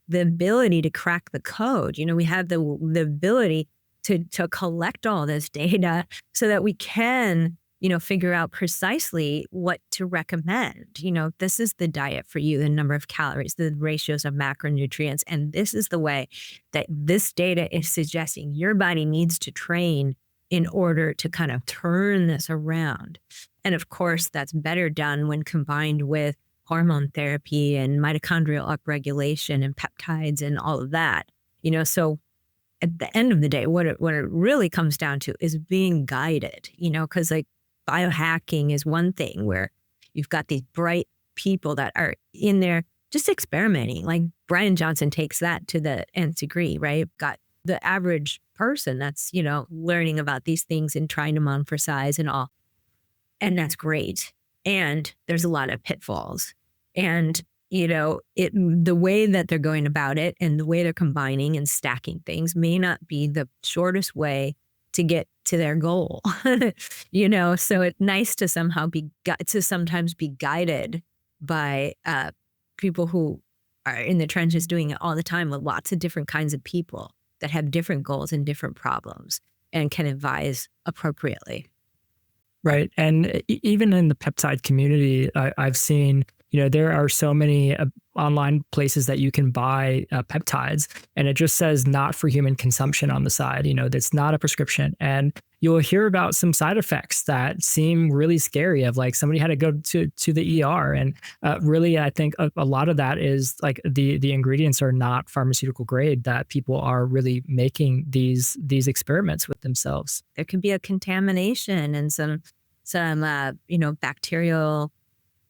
the ability to crack the code. We have the ability to collect all this data so that we can, figure out precisely what to recommend. This is the diet for you, the number of calories, the ratios of macronutrients. And this is the way that this data is suggesting your body needs to train in order to kind of turn this around. And of course, that's better done when combined with hormone therapy and mitochondrial upregulation and peptides and all of that. So at the end of the day, what it really comes down to is being guided, because like biohacking is one thing where you've got these bright people that are in there just experimenting. Like Brian Johnson takes that to the nth degree, right? Got the average person that's, learning about these things and trying them on for size and all. And that's great. And there's a lot of pitfalls. And, the way that they're going about it and the way they're combining and stacking things may not be the shortest way to get to their goal, so it's nice to sometimes be guided by people who are in the trenches doing it all the time with lots of different kinds of people that have different goals and different problems and can advise appropriately. Right. And even in the peptide community, I've seen, there are so many online places that you can buy peptides, and it just says not for human consumption on the side. That's not a prescription. And you'll hear about some side effects that seem really scary of like somebody had to go to the ER. And really, I think a lot of that is like the ingredients are not pharmaceutical grade, that people are really making these experiments with themselves. There could be a contamination and some bacterial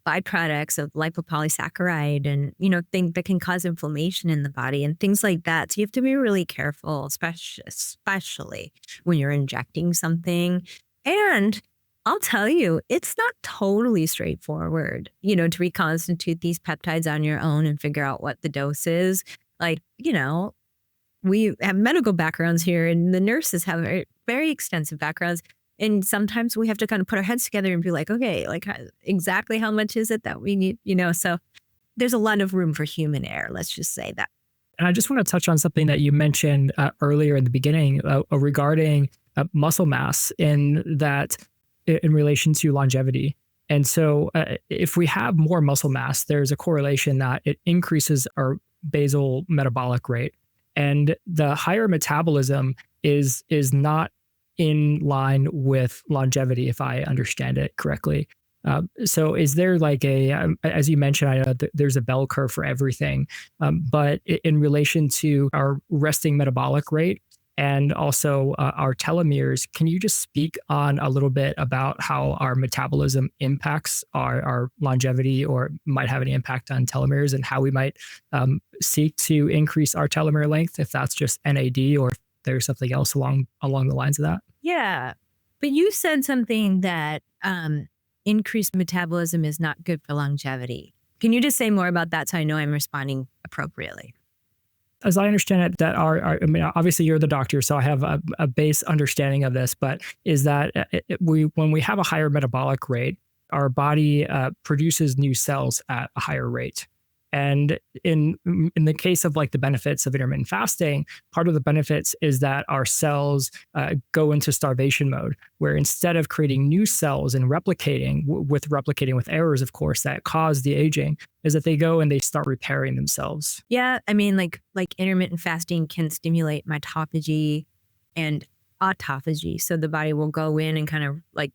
byproducts of lipopolysaccharide and, things that can cause inflammation in the body and things like that. So you have to be really careful, especially when you're injecting something. And I'll tell you, it's not totally straightforward, to reconstitute these peptides on your own and figure out what the dose is. Like, we have medical backgrounds here and the nurses have very, very extensive backgrounds. And sometimes we have to kind of put our heads together and be like, okay, like exactly how much is it that we need, so there's a lot of room for human error. Let's just say that. And I just want to touch on something that you mentioned earlier in the beginning regarding muscle mass in relation to longevity. And so if we have more muscle mass, there's a correlation that it increases our basal metabolic rate. And the higher metabolism is not in line with longevity, if I understand it correctly. So is there like as you mentioned, I know there's a bell curve for everything, but in relation to our resting metabolic rate and also our telomeres, can you just speak on a little bit about how our metabolism impacts our longevity or might have any impact on telomeres and how we might seek to increase our telomere length, if that's just NAD or if there's something else along the lines of that? Yeah. But you said something that increased metabolism is not good for longevity. Can you just say more about that so I know I'm responding appropriately? As I understand it, that obviously you're the doctor, so I have a base understanding of this, but is that when we have a higher metabolic rate, our body produces new cells at a higher rate. And in the case of like the benefits of intermittent fasting, part of the benefits is that our cells go into starvation mode, where instead of creating new cells and replicating with errors, of course, that cause the aging, is that they go and they start repairing themselves. Yeah, I mean, like intermittent fasting can stimulate mitophagy and autophagy. So the body will go in and kind of like,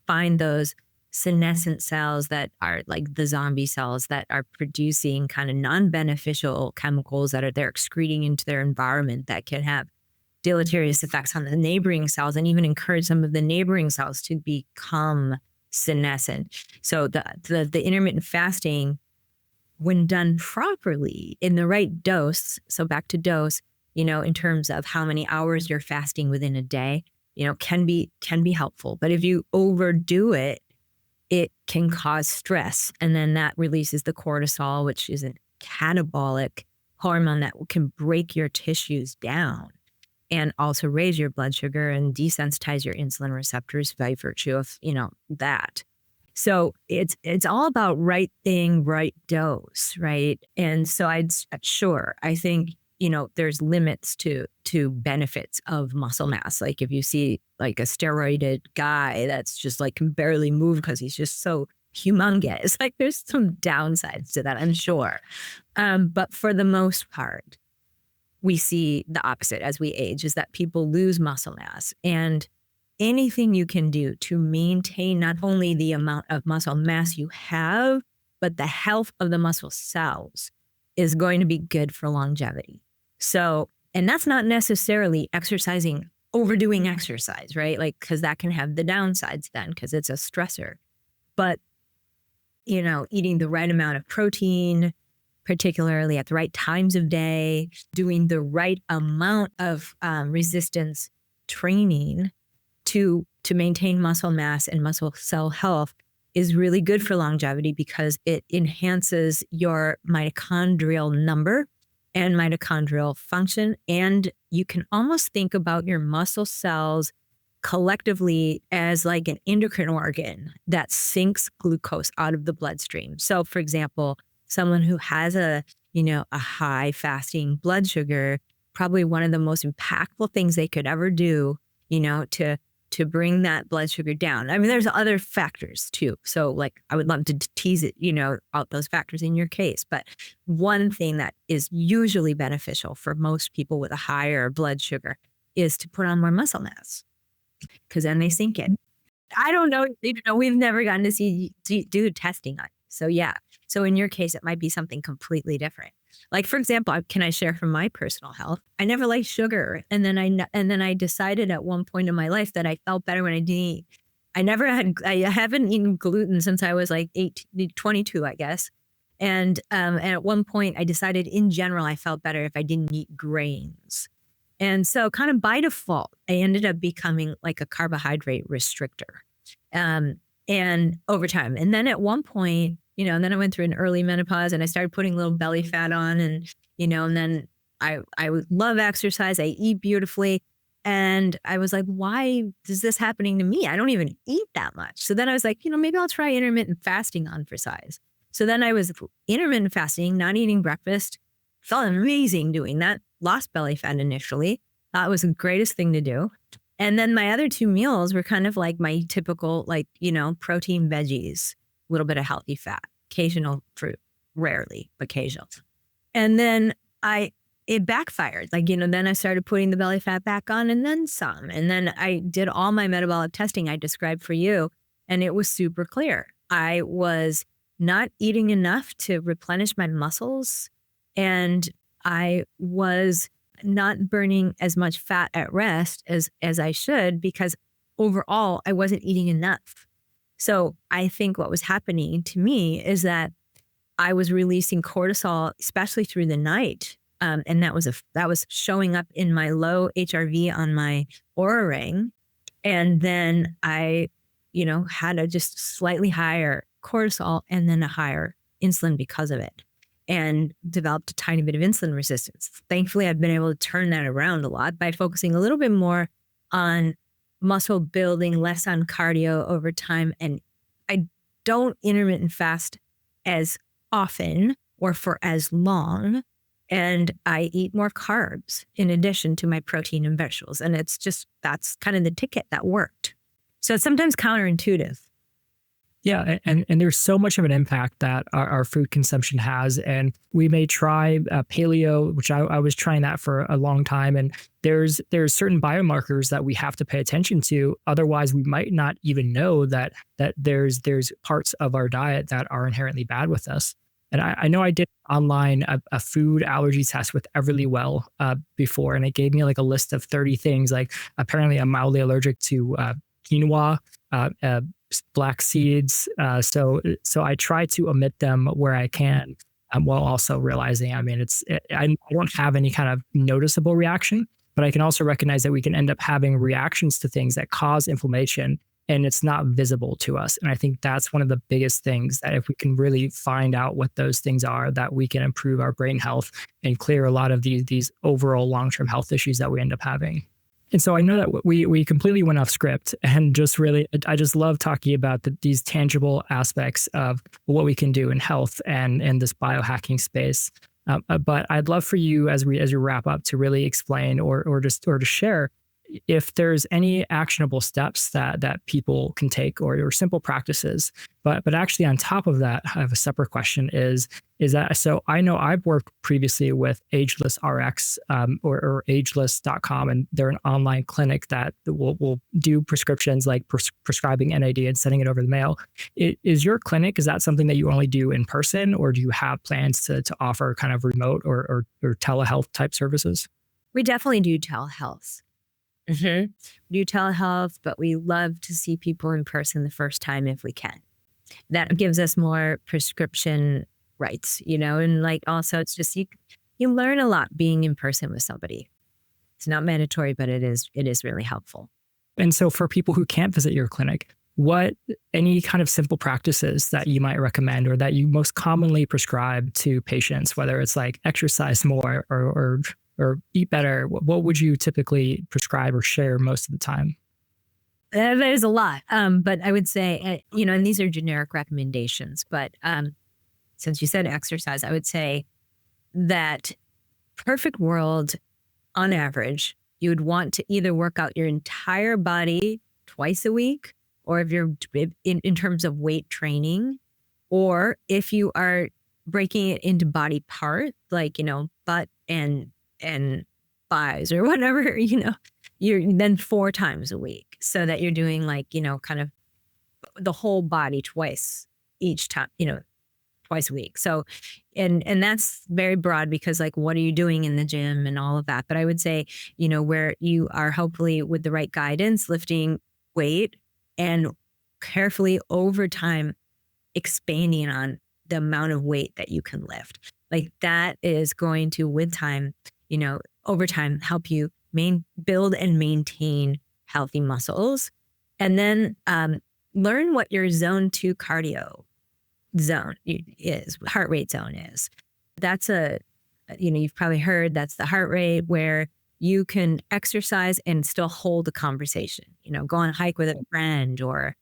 find those senescent cells that are like the zombie cells that are producing kind of non-beneficial chemicals that they're excreting into their environment that can have deleterious effects on the neighboring cells and even encourage some of the neighboring cells to become senescent. So the intermittent fasting, when done properly in the right dose, so back to dose, in terms of how many hours you're fasting within a day, can be helpful. But if you overdo it, it can cause stress. And then that releases the cortisol, which is a catabolic hormone that can break your tissues down and also raise your blood sugar and desensitize your insulin receptors by virtue of, that. So it's all about right thing, right dose, right? And so I think, there's limits to benefits of muscle mass. Like if you see like a steroided guy that's just like can barely move because he's just so humongous, like there's some downsides to that, I'm sure. But for the most part, we see the opposite as we age, is that people lose muscle mass. And anything you can do to maintain not only the amount of muscle mass you have, but the health of the muscle cells is going to be good for longevity. So, and that's not necessarily overdoing exercise, right? Like, because that can have the downsides then, because it's a stressor. But, eating the right amount of protein, particularly at the right times of day, doing the right amount of resistance training to maintain muscle mass and muscle cell health is really good for longevity because it enhances your mitochondrial number and mitochondrial function. And you can almost think about your muscle cells collectively as like an endocrine organ that sinks glucose out of the bloodstream. So for example, someone who has a high fasting blood sugar, probably one of the most impactful things they could ever do, to bring that blood sugar down. I mean, there's other factors too. So like, I would love to tease it, out those factors in your case. But one thing that is usually beneficial for most people with a higher blood sugar is to put on more muscle mass. because then they sink it. I don't know. We've never gotten to do testing on it. So yeah. So in your case, it might be something completely different. Like, for example, can I share from my personal health? I never liked sugar. And then I decided at one point in my life that I felt better when I didn't eat. I haven't eaten gluten since I was like 22, I guess. And at one point I decided in general, I felt better if I didn't eat grains. And so kind of by default, I ended up becoming like a carbohydrate restrictor. And over time. And then at one point, and then I went through an early menopause and I started putting a little belly fat on and then I would love exercise. I eat beautifully. And I was like, why is this happening to me? I don't even eat that much. So then I was like, maybe I'll try intermittent fasting on for size. So then I was intermittent fasting, not eating breakfast. Felt amazing doing that. Lost belly fat initially. Thought it was the greatest thing to do. And then my other 2 meals were kind of like my typical, protein, veggies, a little bit of healthy fat, occasional fruit, rarely, occasional. And then it backfired. Then I started putting the belly fat back on and then some. And then I did all my metabolic testing I described for you. And it was super clear. I was not eating enough to replenish my muscles. And I was not burning as much fat at rest as I should, because overall I wasn't eating enough. So I think what was happening to me is that I was releasing cortisol, especially through the night. And that was showing up in my low HRV on my Oura ring. And then I, had a just slightly higher cortisol and then a higher insulin because of it, and developed a tiny bit of insulin resistance. Thankfully, I've been able to turn that around a lot by focusing a little bit more on muscle building, less on cardio over time. And I don't intermittent fast as often or for as long. And I eat more carbs in addition to my protein and vegetables. And that's kind of the ticket that worked. So it's sometimes counterintuitive. Yeah, and there's so much of an impact that our food consumption has. And we may try paleo, which I was trying that for a long time. And there's certain biomarkers that we have to pay attention to. Otherwise, we might not even know that there's parts of our diet that are inherently bad with us. And I know I did online a food allergy test with Everlywell before, and it gave me like a list of 30 things. Like apparently I'm mildly allergic to quinoa, black seeds. So I try to omit them where I can, while also realizing, I don't have any kind of noticeable reaction, but I can also recognize that we can end up having reactions to things that cause inflammation and it's not visible to us. And I think that's one of the biggest things, that if we can really find out what those things are, that we can improve our brain health and clear a lot of these overall long-term health issues that we end up having. And so I know that we completely went off script, and I just love talking about these tangible aspects of what we can do in health and in this biohacking space. But I'd love for you, as we wrap up, to really explain or to share if there's any actionable steps that people can take, or simple practices. But actually on top of that, I have a separate question is that, so I know I've worked previously with Ageless RX or ageless.com, and they're an online clinic that will do prescriptions like prescribing NAD and sending it over the mail. Is your clinic, is that something that you only do in person, or do you have plans to offer kind of remote or telehealth type services? We definitely do telehealth. Mm-hmm. We do telehealth, but we love to see people in person the first time if we can. That gives us more prescription rights, and also it's just, you learn a lot being in person with somebody. It's not mandatory, but it is really helpful. And so for people who can't visit your clinic, any kind of simple practices that you might recommend, or that you most commonly prescribe to patients, whether it's like exercise more or eat better, what would you typically prescribe or share most of the time? There's a lot, but I would say, and these are generic recommendations, but since you said exercise, I would say that perfect world, on average, you would want to either work out your entire body twice a week, or if you're in terms of weight training, or if you are breaking it into body parts, like, butt and thighs or whatever, you're then 4 times a week. so that you're doing like, kind of the whole body twice each time, twice a week. So, and that's very broad because like, what are you doing in the gym and all of that? But I would say, where you are hopefully with the right guidance, lifting weight and carefully over time, expanding on the amount of weight that you can lift. Like that is going to, with time, over time, help you build and maintain healthy muscles. And then learn what your zone 2 cardio zone is, heart rate zone is. That's you've probably heard that's the heart rate where you can exercise and still hold a conversation, go on a hike with a friend, or,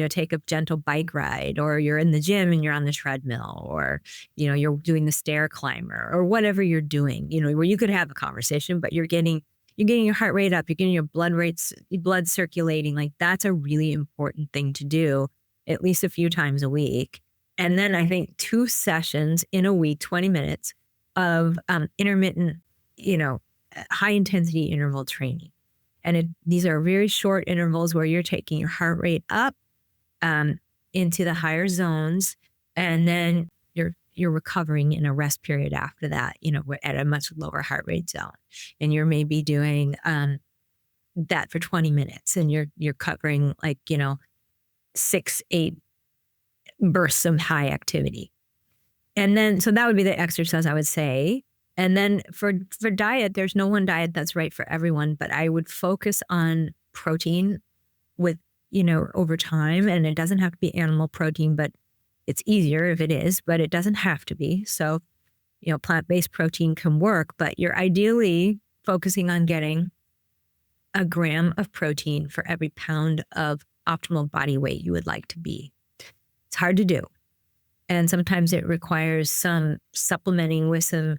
take a gentle bike ride, or you're in the gym and you're on the treadmill, or, you're doing the stair climber, or whatever you're doing, where you could have a conversation, but you're getting your heart rate up, you're getting your blood circulating. Like that's a really important thing to do at least a few times a week. And then I think 2 sessions in a week, 20 minutes of intermittent, high intensity interval training. And these are very short intervals where you're taking your heart rate up into the higher zones, and then you're recovering in a rest period after that, at a much lower heart rate zone. And you're maybe doing that for 20 minutes, and you're covering like, 6-8 bursts of high activity. And then, so that would be the exercise I would say. And then for diet, there's no one diet that's right for everyone, but I would focus on protein with, over time. And it doesn't have to be animal protein, but it's easier if it is, but it doesn't have to be. So, plant-based protein can work, but you're ideally focusing on getting a gram of protein for every pound of optimal body weight you would like to be. It's hard to do. And sometimes it requires some supplementing with some,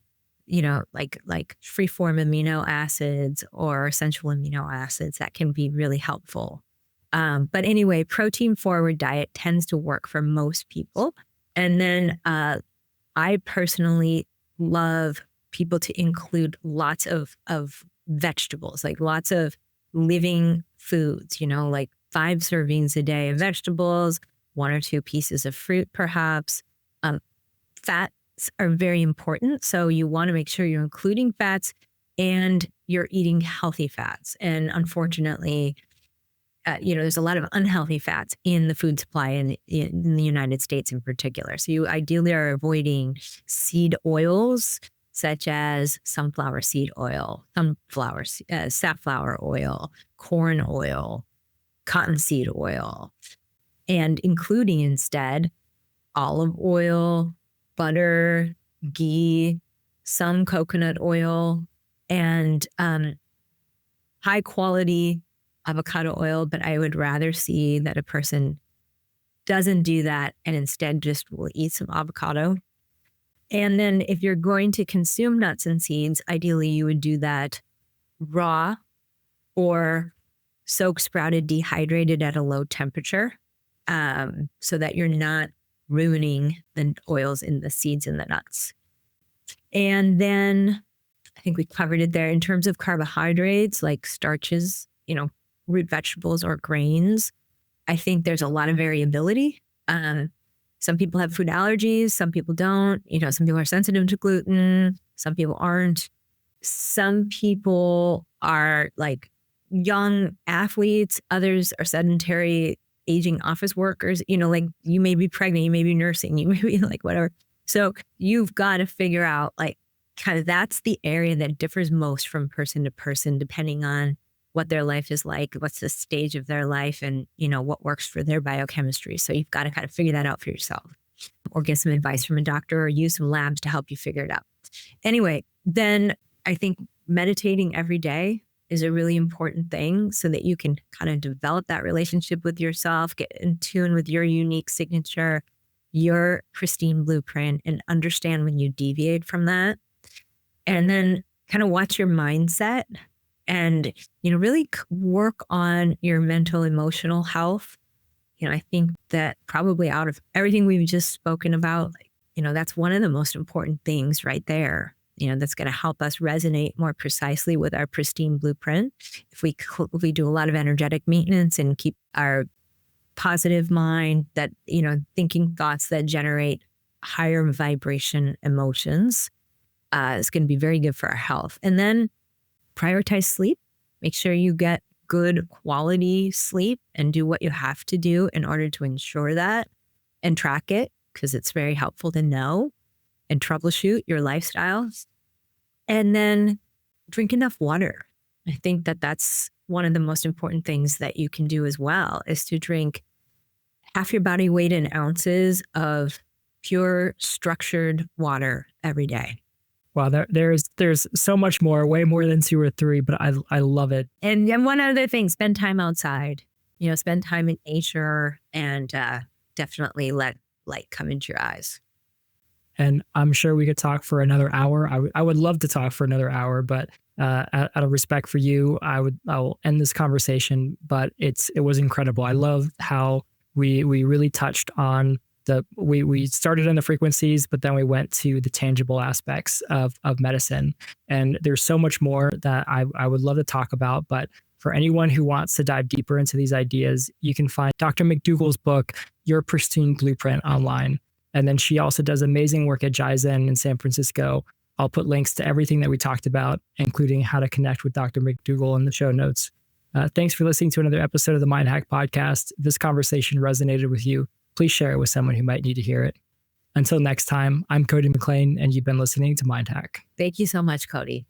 like free-form amino acids or essential amino acids that can be really helpful. But anyway, protein-forward diet tends to work for most people. And then I personally love people to include lots of vegetables, like lots of living foods, like 5 servings a day of vegetables, 1 or 2 pieces of fruit, perhaps. Fats are very important. So you want to make sure you're including fats and you're eating healthy fats. And unfortunately, there's a lot of unhealthy fats in the food supply in the United States in particular. So you ideally are avoiding seed oils such as sunflower seed oil, safflower oil, corn oil, cottonseed oil, and including instead olive oil, butter, ghee, some coconut oil, and high quality avocado oil. But I would rather see that a person doesn't do that and instead just will eat some avocado. And then if you're going to consume nuts and seeds, ideally you would do that raw or soaked, sprouted, dehydrated at a low temperature, so that you're not ruining the oils in the seeds and the nuts. And then I think we covered it there in terms of carbohydrates, like starches, root vegetables or grains. I think there's a lot of variability. Some people have food allergies, some people don't. Some people are sensitive to gluten, some people aren't. Some people are like young athletes, others are sedentary, aging office workers. Like you may be pregnant, you may be nursing, you may be like whatever. So you've got to figure out like kind of that's the area that differs most from person to person, depending on what their life is like, what's the stage of their life, and what works for their biochemistry. So you've got to kind of figure that out for yourself, or get some advice from a doctor, or use some labs to help you figure it out. Anyway, then I think meditating every day is a really important thing so that you can kind of develop that relationship with yourself, get in tune with your unique signature, your pristine blueprint, and understand when you deviate from that. And then kind of watch your mindset and, really work on your mental, emotional health. I think that probably out of everything we've just spoken about, that's one of the most important things right there, that's going to help us resonate more precisely with our pristine blueprint. If we do a lot of energetic maintenance and keep our positive mind, that, thinking thoughts that generate higher vibration emotions, is going to be very good for our health. And then prioritize sleep. Make sure you get good quality sleep and do what you have to do in order to ensure that, and track it, because it's very helpful to know and troubleshoot your lifestyles. And then drink enough water. I think that that's one of the most important things that you can do as well, is to drink half your body weight in ounces of pure structured water every day. Wow, there's so much more, way more than 2 or 3, but I love it. And one other thing, spend time outside. Spend time in nature, and definitely let light come into your eyes. And I'm sure we could talk for another hour. I would love to talk for another hour, but out of respect for you, I'll end this conversation. But it was incredible. I love how we really touched on we started on the frequencies, but then we went to the tangible aspects of medicine. And there's so much more that I would love to talk about. But for anyone who wants to dive deeper into these ideas, you can find Dr. McDougall's book, Your Pristine Blueprint, online. And then she also does amazing work at JYZEN in San Francisco. I'll put links to everything that we talked about, including how to connect with Dr. McDougall in the show notes. Thanks for listening to another episode of the MindHack podcast. If this conversation resonated with you, please share it with someone who might need to hear it. Until next time, I'm Cody McLean, and you've been listening to MindHack. Thank you so much, Cody.